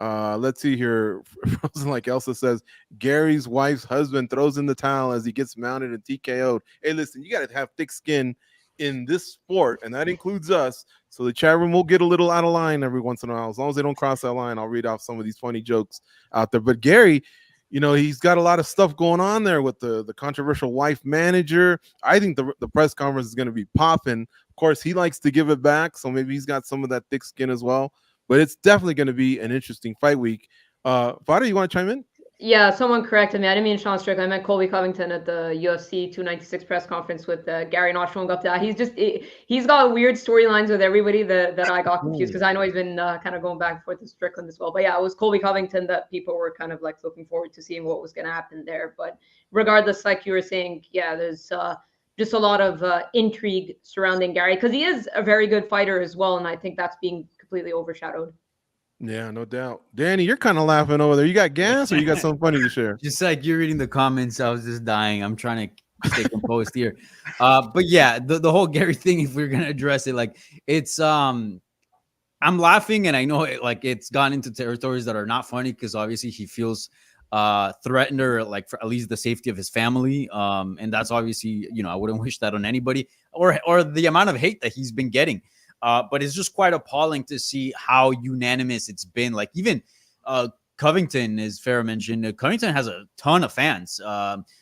Let's see here. Frozen like Elsa says Gary's wife's husband throws in the towel as he gets mounted and TKO'd. Hey, listen, you got to have thick skin in this sport, and that includes us. So the chat room will get a little out of line every once in a while. As long as they don't cross that line, I'll read off some of these funny jokes out there. But Gary, you know, he's got a lot of stuff going on there with the controversial wife manager. I think the press conference is going to be popping. Of course, he likes to give it back, so maybe he's got some of that thick skin as well. But it's definitely going to be an interesting fight week. Fada, you want to chime in?
Yeah, someone corrected me. I didn't mean Sean Strickland. I meant Colby Covington at the UFC 296 press conference with Gary not showing up to that. He's got weird storylines with everybody that I got confused because I know he's been kind of going back and forth with Strickland as well. But yeah, it was Colby Covington that people were kind of like looking forward to seeing what was going to happen there. But regardless, like you were saying, yeah, there's just a lot of intrigue surrounding Gary because he is a very good fighter as well. And I think that's being completely overshadowed.
Yeah, no doubt. Danny, you're kind of laughing over there. You got gas or you got something funny to share?
Just like you're reading the comments, I was just dying. I'm trying to stay composed here. But yeah, the whole Gary thing, if we're gonna address it, like it's I'm laughing, and I know it's gone into territories that are not funny because obviously he feels threatened or like for at least the safety of his family. And that's obviously, you know, I wouldn't wish that on anybody or the amount of hate that he's been getting. But it's just quite appalling to see how unanimous it's been. Like even Covington, as Farrah mentioned, Covington has a ton of fans.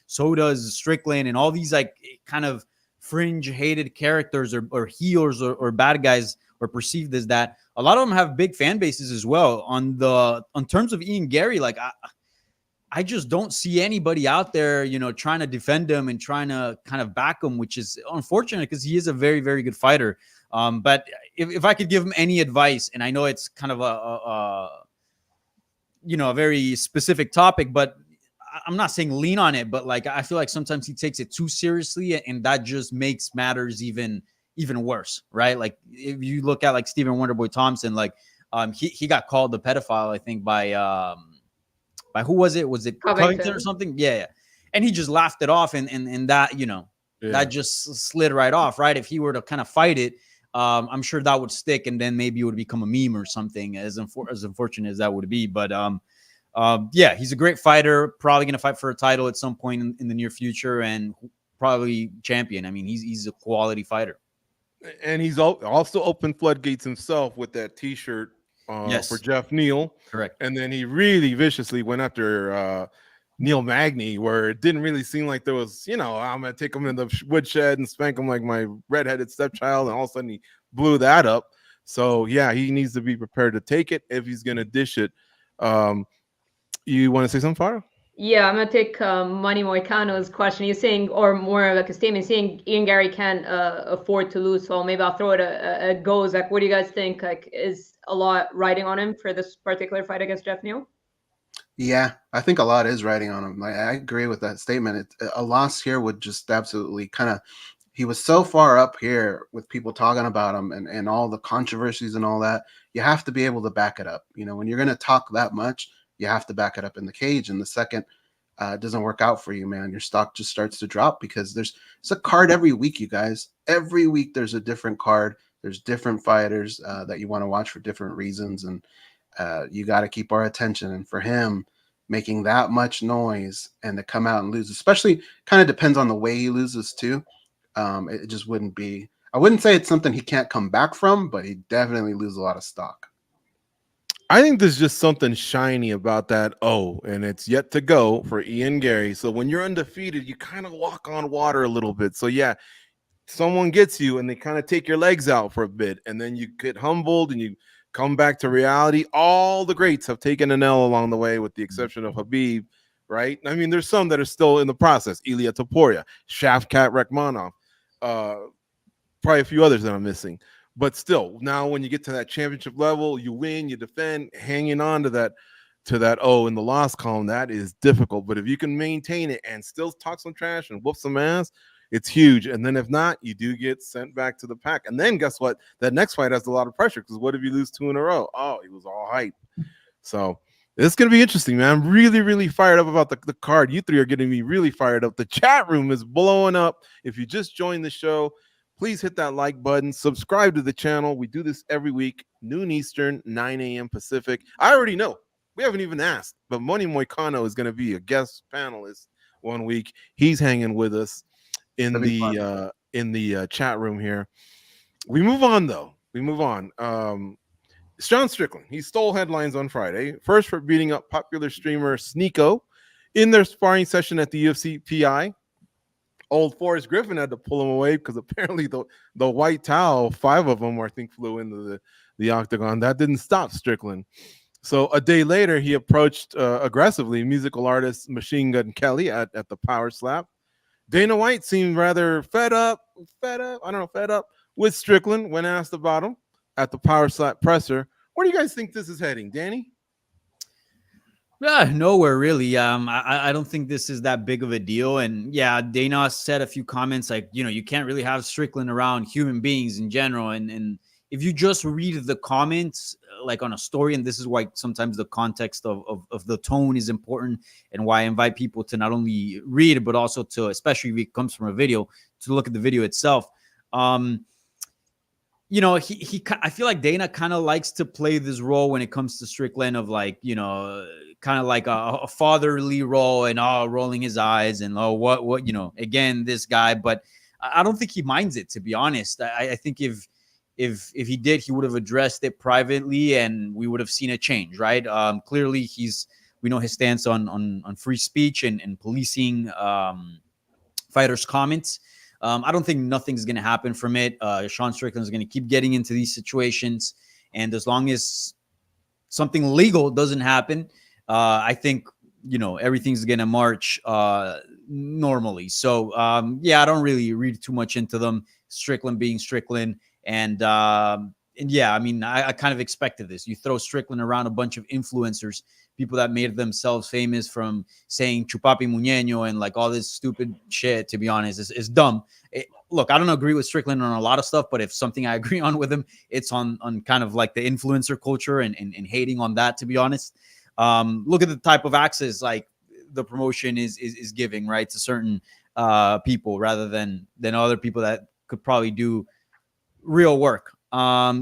So does Strickland and all these like kind of fringe hated characters or heels or bad guys or perceived as that. A lot of them have big fan bases as well. On terms of Ian Gary, like I just don't see anybody out there, you know, trying to defend him and trying to kind of back him, which is unfortunate because he is a very, very good fighter. But if I could give him any advice, and I know it's kind of a very specific topic, but I'm not saying lean on it, but like I feel like sometimes he takes it too seriously, and that just makes matters even worse, right? Like if you look at like Stephen Wonderboy Thompson, like he got called the pedophile, I think by who was it? Was it Covington or something? Yeah. And he just laughed it off, and that, you know, that just slid right off, right? If he were to kind of fight it, I'm sure that would stick, and then maybe it would become a meme or something, as unfortunate as that would be. But yeah, he's a great fighter, probably going to fight for a title at some point in the near future, and probably champion. I mean, he's a quality fighter.
And he's also opened floodgates himself with that T-shirt for Jeff Neal.
Correct.
And then he really viciously went after Neil Magny, where it didn't really seem like there was, you know, I'm going to take him in the woodshed and spank him like my redheaded stepchild. And all of a sudden he blew that up. So, yeah, he needs to be prepared to take it if he's going to dish it. You want to say something, Farah?
Yeah, I'm going to take Money Moicano's question. He's saying, or more like a statement, saying Ian Gary can't afford to lose. So maybe I'll throw it a goes. Like, what do you guys think? Like, is a lot riding on him for this particular fight against Jeff Neal?
Yeah, I think a lot is riding on him. I agree with that statement. A loss here would just absolutely kind of, he was so far up here with people talking about him and all the controversies and all that. You have to be able to back it up. You know, when you're going to talk that much, you have to back it up in the cage. And the second it doesn't work out for you, man, your stock just starts to drop because it's a card every week, you guys. Every week there's a different card. There's different fighters that you want to watch for different reasons. And you got to keep our attention. And for him making that much noise and to come out and lose, especially kind of depends on the way he loses too. It just wouldn't be, I wouldn't say it's something he can't come back from, but he definitely loses a lot of stock.
I think there's just something shiny about that. And it's yet to go for Ian Gary. So when you're undefeated, you kind of walk on water a little bit. So yeah, someone gets you and they kind of take your legs out for a bit, and then you get humbled and you come back to reality. All the greats have taken an L along the way, with the exception of Khabib, right? I mean, there's some that are still in the process. Ilia Topuria, Shavkat Rakhmonov, probably a few others that I'm missing. But still, now when you get to that championship level, you win, you defend, hanging on to that to that in the loss column, that is difficult. But if you can maintain it and still talk some trash and whoop some ass, it's huge. And then if not, you do get sent back to the pack. And then guess what? That next fight has a lot of pressure, because what if you lose 2 in a row? Oh, he was all hype. So it's going to be interesting, man. I'm really, really fired up about the card. You three are getting me really fired up. The chat room is blowing up. If you just joined the show, please hit that like button. Subscribe to the channel. We do this every week, noon Eastern, 9 a.m. Pacific. I already know. We haven't even asked, but Money Moicano is going to be a guest panelist one week. He's hanging with us in the chat room here. We move on, though. We move on. Sean Strickland, he stole headlines on Friday. First for beating up popular streamer Sneeko in their sparring session at the UFC PI. Old Forrest Griffin had to pull him away because apparently the white towel, 5 of them, I think, flew into the octagon. That didn't stop Strickland. So a day later, he approached aggressively musical artist Machine Gun Kelly at the Power Slap. Dana White seemed rather fed up with Strickland when asked about him at the Power Slap presser. Where do you guys think this is heading, Danny?
Nowhere really. I don't think this is that big of a deal. And yeah, Dana said a few comments like, you can't really have Strickland around human beings in general. And if you just read the comments like on a story, and this is why sometimes the context of the tone is important, and why I invite people to not only read, but also to, especially if it comes from a video, to look at the video itself. I feel like Dana kind of likes to play this role when it comes to Strickland of like, kind of like a fatherly role and rolling his eyes and what again, this guy. But I don't think he minds it, to be honest. I think if he did, he would have addressed it privately and we would have seen a change, right? Clearly we know his stance on free speech and policing fighters' comments. I don't think nothing's going to happen from it. Sean Strickland is going to keep getting into these situations. And as long as something legal doesn't happen, I think, everything's going to march normally. So, I don't really read too much into them. Strickland being Strickland. And yeah, I mean, I kind of expected this. You throw Strickland around a bunch of influencers, people that made themselves famous from saying chupapi muñeño and like all this stupid shit, to be honest, is dumb. Look, I don't agree with Strickland on a lot of stuff, but if something I agree on with him, it's on kind of like the influencer culture and hating on that, to be honest. Look at the type of access like the promotion is giving, right, to certain people rather than other people that could probably do real work.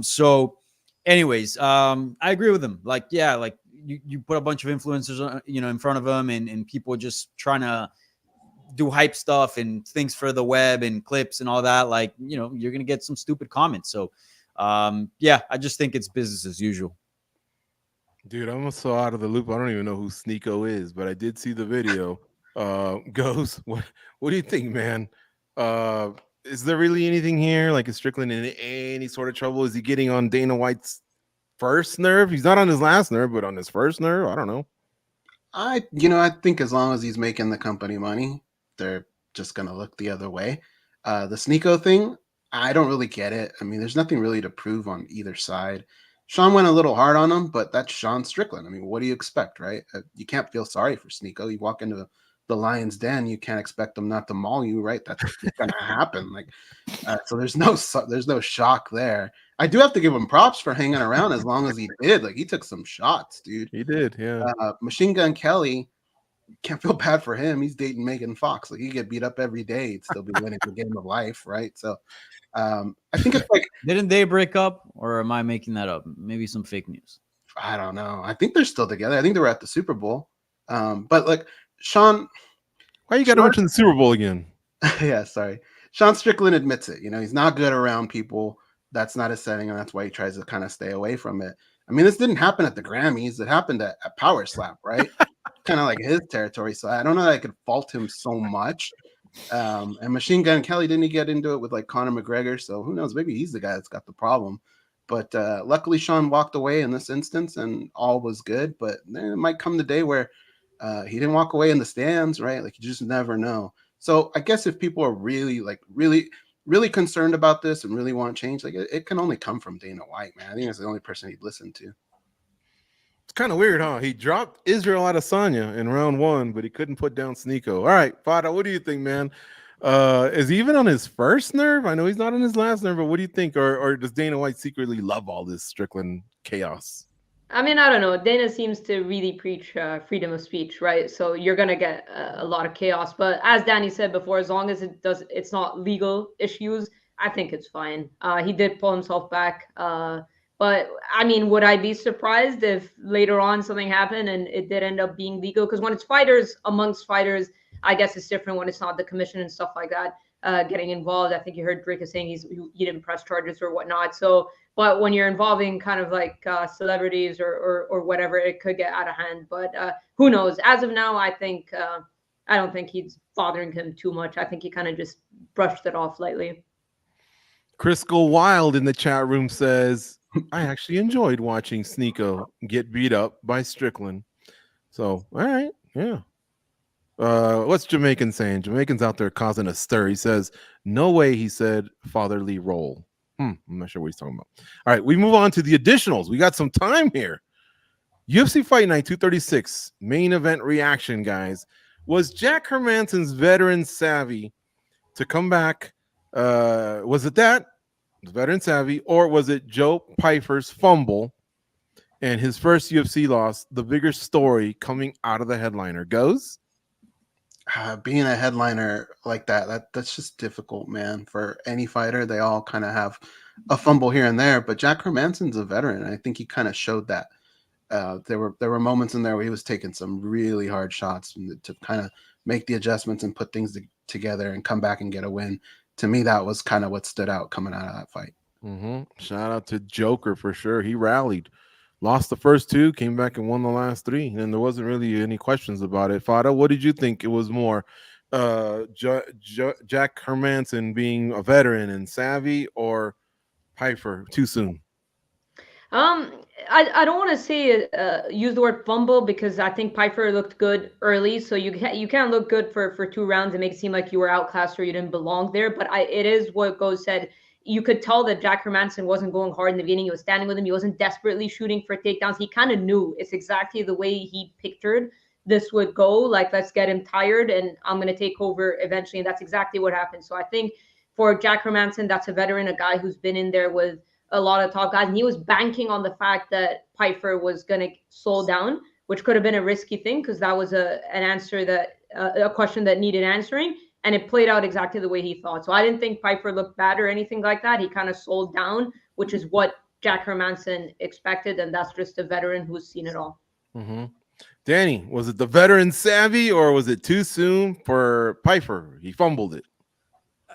So anyways, I agree with him. Like, yeah, like you put a bunch of influencers, in front of them and people just trying to do hype stuff and things for the web and clips and all that. Like, you're going to get some stupid comments. So, yeah, I just think it's business as usual.
Dude, I'm so out of the loop. I don't even know who Sneeko is, but I did see the video. Goes, what do you think, man? Is there really anything here? Like, is Strickland in any sort of trouble? Is he getting on Dana White's first nerve? He's not on his last nerve, but on his first nerve? I don't know.
I think as long as he's making the company money, they're just going to look the other way. The Sneeko thing, I don't really get it. I mean, there's nothing really to prove on either side. Sean went a little hard on him, but that's Sean Strickland. I mean, what do you expect, right? You can't feel sorry for Sneeko. You walk into the lion's den, you can't expect them not to maul you, right? That's going to happen. Like, so there's no shock there. I do have to give him props for hanging around as long as he did. Like, he took some shots, dude.
He did, yeah.
Machine Gun Kelly, can't feel bad for him. He's dating Megan Fox. Like, he get beat up every day. He'd still be winning the game of life, right? So I think it's like,
didn't they break up, or am I making that up? Maybe some fake news.
I don't know. I think they're still together. I think they were at the Super Bowl. But like Sean,
why you got to mention the Super Bowl again?
Yeah, sorry. Sean Strickland admits it. He's not good around people. That's not his setting, and that's why he tries to kind of stay away from it. I mean, this didn't happen at the Grammys. It happened at Power Slap, right? Kind of like his territory. So I don't know that I could fault him so much. And Machine Gun Kelly, didn't he get into it with like Conor McGregor? So who knows? Maybe he's the guy that's got the problem. But luckily, Sean walked away in this instance, and all was good. But then it might come the day where he didn't walk away in the stands, right? Like, you just never know. So I guess if people are really concerned about this and really want change, like it can only come from Dana White, man. I think that's the only person he'd listen to.
kind of weird, huh? He dropped Israel Adesanya in round 1, but he couldn't put down Sneeko. All right, Fada, what do you think, man? Is he even on his first nerve? I know he's not on his last nerve, but what do you think? Or does Dana White secretly love all this Strickland chaos?
I mean, I don't know. Dana seems to really preach freedom of speech, right? So you're gonna get a lot of chaos. But as Danny said before, as long as it's not legal issues, I think it's fine. He did pull himself back. But I mean, would I be surprised if later on something happened and it did end up being legal? Because when it's fighters amongst fighters, I guess it's different when it's not the commission and stuff like that getting involved. I think you heard Drake is saying he didn't press charges or whatnot. So but when you're involving kind of like celebrities or whatever, it could get out of hand. But who knows? As of now, I think I don't think he's bothering him too much. I think he kind of just brushed it off lightly.
Crisco Wild in the chat room says, I actually enjoyed watching Sneeko get beat up by Strickland. So, all right, yeah. What's Jamaican saying? Jamaican's out there causing a stir. He says, no way, he said, fatherly role. I'm not sure what he's talking about. All right, we move on to the additionals. We got some time here. UFC Fight Night 236 main event reaction, guys. Was Jack Hermansson's veteran savvy to come back? Was it that veteran savvy, or was it Joe Pyfer's fumble and his first UFC loss? The bigger story coming out of the headliner goes.
Being a headliner like that's just difficult, man. For any fighter, they all kind of have a fumble here and there. But Jack Hermansson's a veteran, and I think he kind of showed that. There were moments in there where he was taking some really hard shots to kind of make the adjustments and put things together and come back and get a win. To me, that was kind of what stood out coming out of that fight.
Shout out to Joker for sure. He rallied. Lost the first 2, came back and won the last 3, and there wasn't really any questions about it. Fada, what did you think? It was more Jack Hermansson being a veteran and savvy, or Pyfer too soon?
I don't want to say use the word fumble, because I think Pyfer looked good early. So you can't look good for 2 rounds and make it seem like you were outclassed or you didn't belong there. But it is what Go said. You could tell that Jack Hermansson wasn't going hard in the beginning. He was standing with him. He wasn't desperately shooting for takedowns. He kind of knew it's exactly the way he pictured this would go. Like, let's get him tired and I'm going to take over eventually. And that's exactly what happened. So I think for Jack Hermansson, that's a veteran, a guy who's been in there with a lot of top guys. And he was banking on the fact that Pyfer was going to slow down, which could have been a risky thing, because that was an answer that a question that needed answering. And it played out exactly the way he thought. So I didn't think Pyfer looked bad or anything like that. He kind of slowed down, which is what Jack Hermansson expected. And that's just a veteran who's seen it all.
Danny, was it the veteran savvy, or was it too soon for Pyfer? He fumbled it.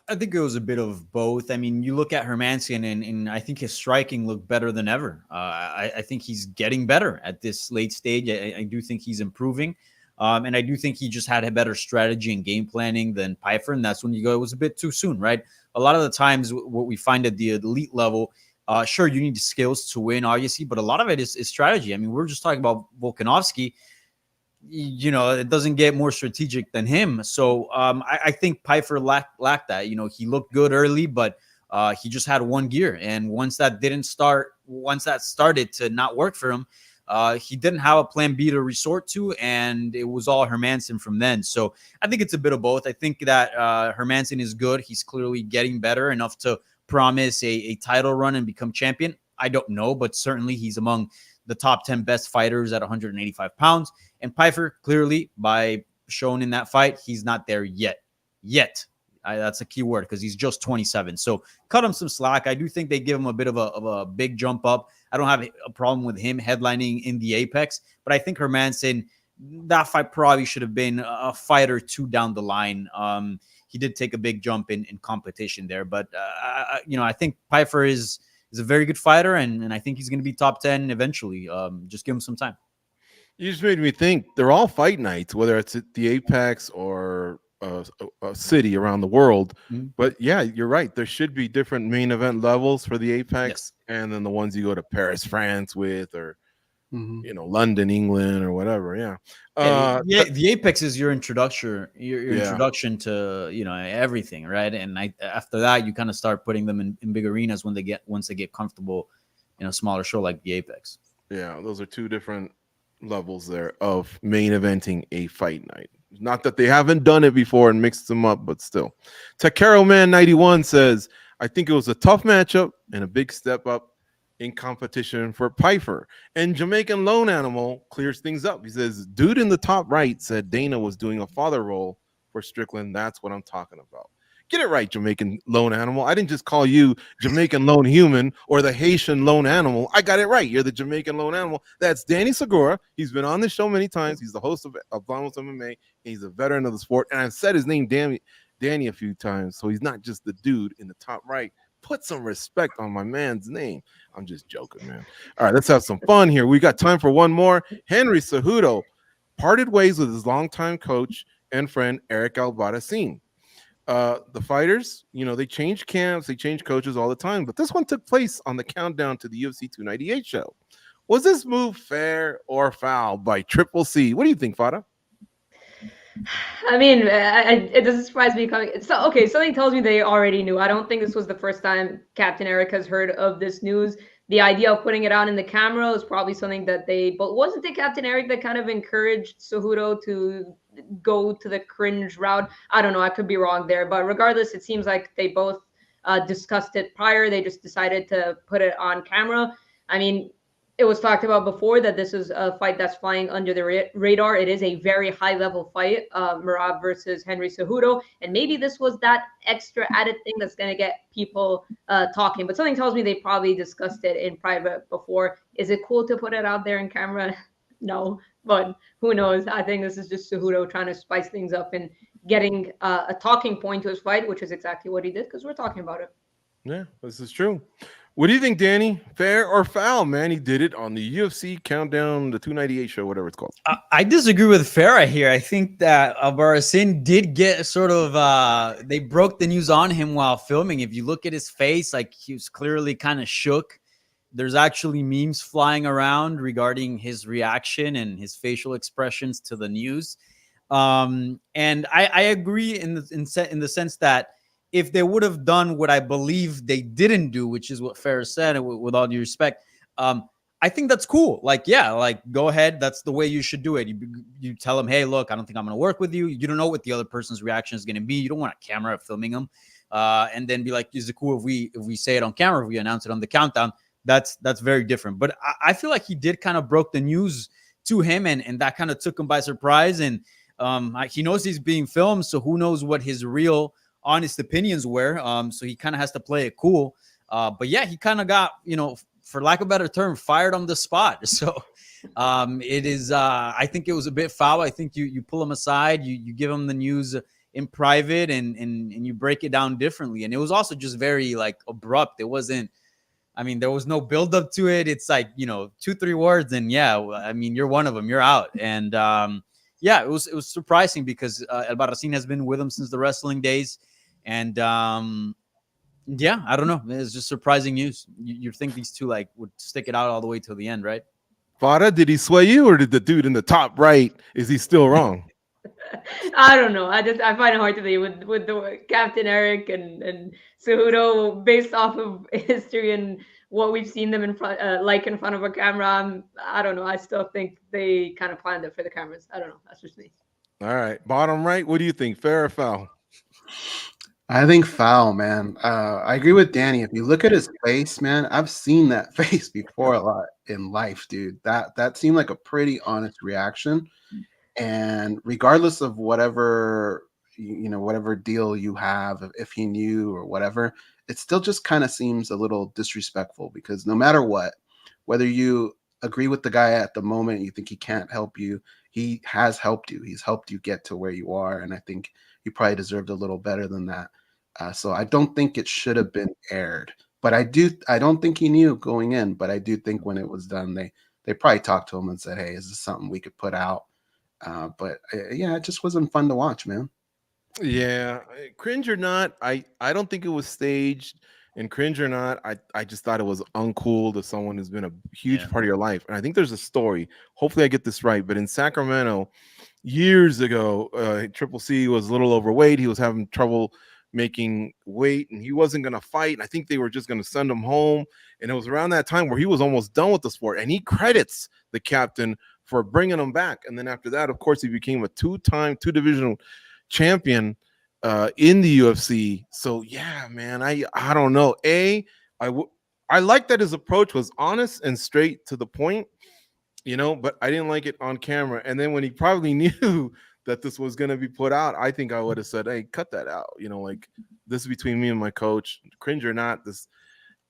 I think it was a bit of both. I mean, you look at Hermansson, and I think his striking looked better than ever. I think he's getting better at this late stage. I do think he's improving. And I do think he just had a better strategy and game planning than Pyfer. And that's when you go, it was a bit too soon, right? A lot of the times what we find at the elite level, sure, you need skills to win, obviously, but a lot of it is strategy. I mean, we're just talking about Volkanovski. You know, it doesn't get more strategic than him. So I think Pyfer lacked that. You know, he looked good early, but he just had one gear. And once that started to not work for him, he didn't have a plan B to resort to, and it was all Hermansson from then. So I think it's a bit of both. I think that Hermansson is good. He's clearly getting better enough to promise a title run and become champion. I don't know, but certainly he's among the top 10 best fighters at 185 pounds. And Pyfer, clearly, by showing in that fight, he's not there yet. That's a key word, because he's just 27. So cut him some slack. I do think they give him a bit of a big jump up. I don't have a problem with him headlining in the Apex, but I think Hermansson, that fight probably should have been a fight or 2 down the line. He did take a big jump in competition there, but I think Pyfer is a very good fighter, and I think he's going to be top 10 eventually. Just give him some time.
You just made me think they're all fight nights, whether it's at the Apex or a city around the world. But yeah, you're right. There should be different main event levels for the Apex, and then the ones you go to Paris, France with, or London, England, or whatever.
The Apex is your introduction, introduction to everything, right? And after that, you kind of start putting them in big arenas once they get comfortable in a smaller show like the Apex.
Yeah, those are 2 different levels there of main eventing a fight night. Not that they haven't done it before and mixed them up, but still. Takero Man 91 says, I think it was a tough matchup and a big step up in competition for Piper. And Jamaican Lone Animal clears things up. He says, dude in the top right said Dana was doing a father role for Strickland. That's what I'm talking about. Get it right, Jamaican Lone Animal. I didn't just call you Jamaican Lone Human or the Haitian Lone Animal. I got it right. You're the Jamaican Lone Animal. That's Danny Segura. He's been on this show many times. He's the host of Vamos MMA. He's a veteran of the sport. And I've said his name, Danny, a few times. So he's not just the dude in the top right. Put some respect on my man's name. I'm just joking, man. All right, let's have some fun here. We got time for one more. Henry Cejudo parted ways with his longtime coach and friend, Eric Albarracin. The fighters, they change camps, they change coaches all the time, but this one took place on the countdown to the UFC 298 show. Was this move fair or foul by Triple C? What do you think, Fada?
I mean, it doesn't surprise me coming. So, okay, something tells me they already knew. I don't think this was the first time Captain Eric has heard of this news. The idea of putting it out in the camera is probably something that but wasn't it Captain Eric that kind of encouraged Cejudo to go to the cringe route? I don't know. I could be wrong there. But regardless, it seems like they both discussed it prior. They just decided to put it on camera. I mean, it was talked about before that this is a fight that's flying under the radar. It is a very high-level fight, Merab versus Henry Cejudo, and maybe this was that extra added thing that's going to get people talking. But something tells me they probably discussed it in private before. Is it cool to put it out there in camera? No, but who knows? I think this is just Cejudo trying to spice things up and getting a talking point to his fight, which is exactly what he did because we're talking about it.
Yeah, this is true. What do you think, Danny? Fair or foul, man? He did it on the UFC Countdown, the 298 show, whatever it's called.
I disagree with Farah here. I think that Albarracin did get sort of, they broke the news on him while filming. If you look at his face, like he was clearly kind of shook. There's actually memes flying around regarding his reaction and his facial expressions to the news. And I agree in the sense that if they would have done what I believe they didn't do, which is what Ferris said, with all due respect, I think that's cool. Like, yeah, like go ahead. That's the way you should do it. You tell them, hey, look, I don't think I'm going to work with you. You don't know what the other person's reaction is going to be. You don't want a camera filming them. And then be like, is it cool if we say it on camera, if we announce it on the countdown? That's very different. But I feel like he did kind of broke the news to him, and that kind of took him by surprise. And he knows he's being filmed, so who knows what his real honest opinions were. So he kind of has to play it cool. But yeah, he kind of got, for lack of a better term, fired on the spot. So it is, I think it was a bit foul. I think you pull him aside, you give him the news in private and you break it down differently. And it was also just very like abrupt. It wasn't, there was no build up to it. It's like, 2-3 words and yeah, you're one of them, you're out. And yeah, it was surprising because Albarracin has been with him since the wrestling days. And yeah, I don't know. It's just surprising news. You think these two would stick it out all the way till the end, right?
Fada, did he sway you, or did the dude in the top right, is he still wrong?
I don't know. I find it hard to believe with the Captain Eric and Cejudo based off of history and what we've seen them in front of a camera. I don't know. I still think they kind of planned it for the cameras. I don't know. That's just me.
All right, bottom right. What do you think? Fair or foul?
I think foul, man. I agree with Danny. If you look at his face, man, I've seen that face before a lot in life, dude. That seemed like a pretty honest reaction. And regardless of whatever, whatever deal you have, if he knew or whatever, it still just kind of seems a little disrespectful because no matter what, whether you agree with the guy at the moment, you think he can't help you, he has helped you. He's helped you get to where you are. And I think you probably deserved a little better than that. So I don't think it should have been aired, but I don't think he knew going in, but I do think when it was done, they probably talked to him and said, hey, is this something we could put out? But yeah, it just wasn't fun to watch, man.
Yeah, cringe or not, I don't think it was staged. And cringe or not, I just thought it was uncool to someone who's been a huge part of your life. And I think there's a story. Hopefully I get this right. But in Sacramento, years ago, Triple C was a little overweight. He was having trouble making weight, and he wasn't going to fight. And I think they were just going to send him home. And it was around that time where he was almost done with the sport. And he credits the captain for bringing him back. And then after that, of course, he became a two-time, two-divisional champion in the UFC. So yeah, man, I don't know. I like that his approach was honest and straight to the point, but I didn't like it on camera. And then when he probably knew that this was going to be put out, I think I would have said, hey, cut that out. Like, this is between me and my coach, cringe or not, this,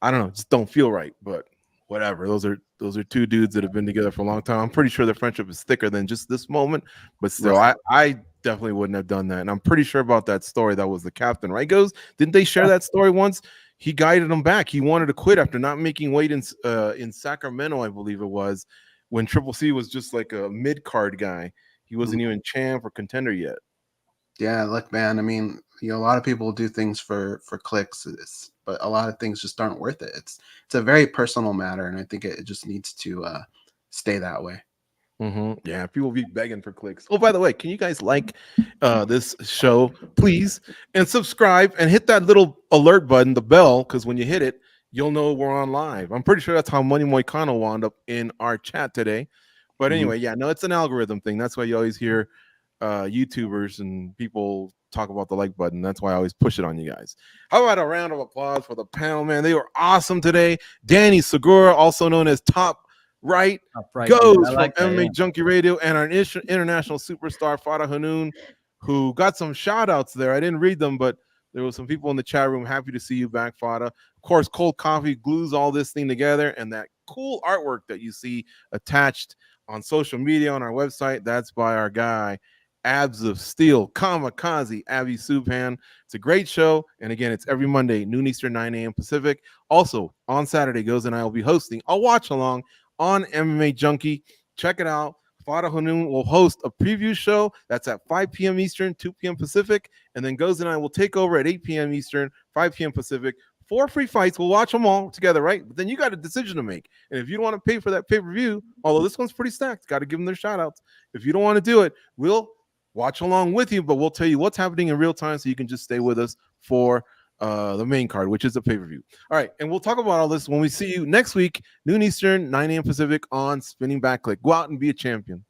I don't know, just don't feel right. But whatever. Those are two dudes that have been together for a long time. I'm pretty sure their friendship is thicker than just this moment, but still,
Right.
I definitely wouldn't have done that. And I'm pretty sure about that story. That was the captain, right? Didn't they share that story once? He guided him back. He wanted to quit after not making weight in Sacramento, I believe it was, when Triple C was just like a mid-card guy. He wasn't even champ or contender yet.
Yeah, look, man, I mean, a lot of people do things for clicks, but a lot of things just aren't worth it. It's a very personal matter, and I think it just needs to stay that way.
Yeah, people be begging for clicks. Oh, by the way, can you guys like this show, please, and subscribe and hit that little alert button, the bell, because when you hit it, you'll know we're on live. I'm pretty sure that's how Money Moicano wound up in our chat today. But anyway, yeah, no, it's an algorithm thing. That's why you always hear YouTubers and people talk about the like button. That's why I always push it on you guys. How about a round of applause for the panel, man? They were awesome today. Danny Segura, also known as Top Right, goes from MMA Junkie Radio, and our international superstar Farah Hanoun, who got some shout outs there. I didn't read them, but there were some people in the chat room. Happy to see you back, Farah. Of course, Cold Coffee glues all this thing together, and that cool artwork that you see attached on social media on our website, that's by our guy Abs of Steel, Kamikaze, Abby Subhan. It's a great show. And again, it's every Monday, noon Eastern, 9 a.m. Pacific. Also, on Saturday, Goes and I will be hosting a watch along on MMA Junkie. Check it out. Farah Hanoun will host a preview show that's at 5 p.m. Eastern, 2 p.m. Pacific. And then Goes and I will take over at 8 p.m. Eastern, 5 p.m. Pacific. 4 free fights. We'll watch them all together, right? But then you got a decision to make. And if you don't want to pay for that pay-per-view, although this one's pretty stacked, got to give them their shout outs. If you don't want to do it, we'll watch along with you, but we'll tell you what's happening in real time so you can just stay with us for the main card, which is the pay-per-view. All right, and we'll talk about all this when we see you next week, noon Eastern, 9 a.m. Pacific on Spinning Back Clique. Go out and be a champion.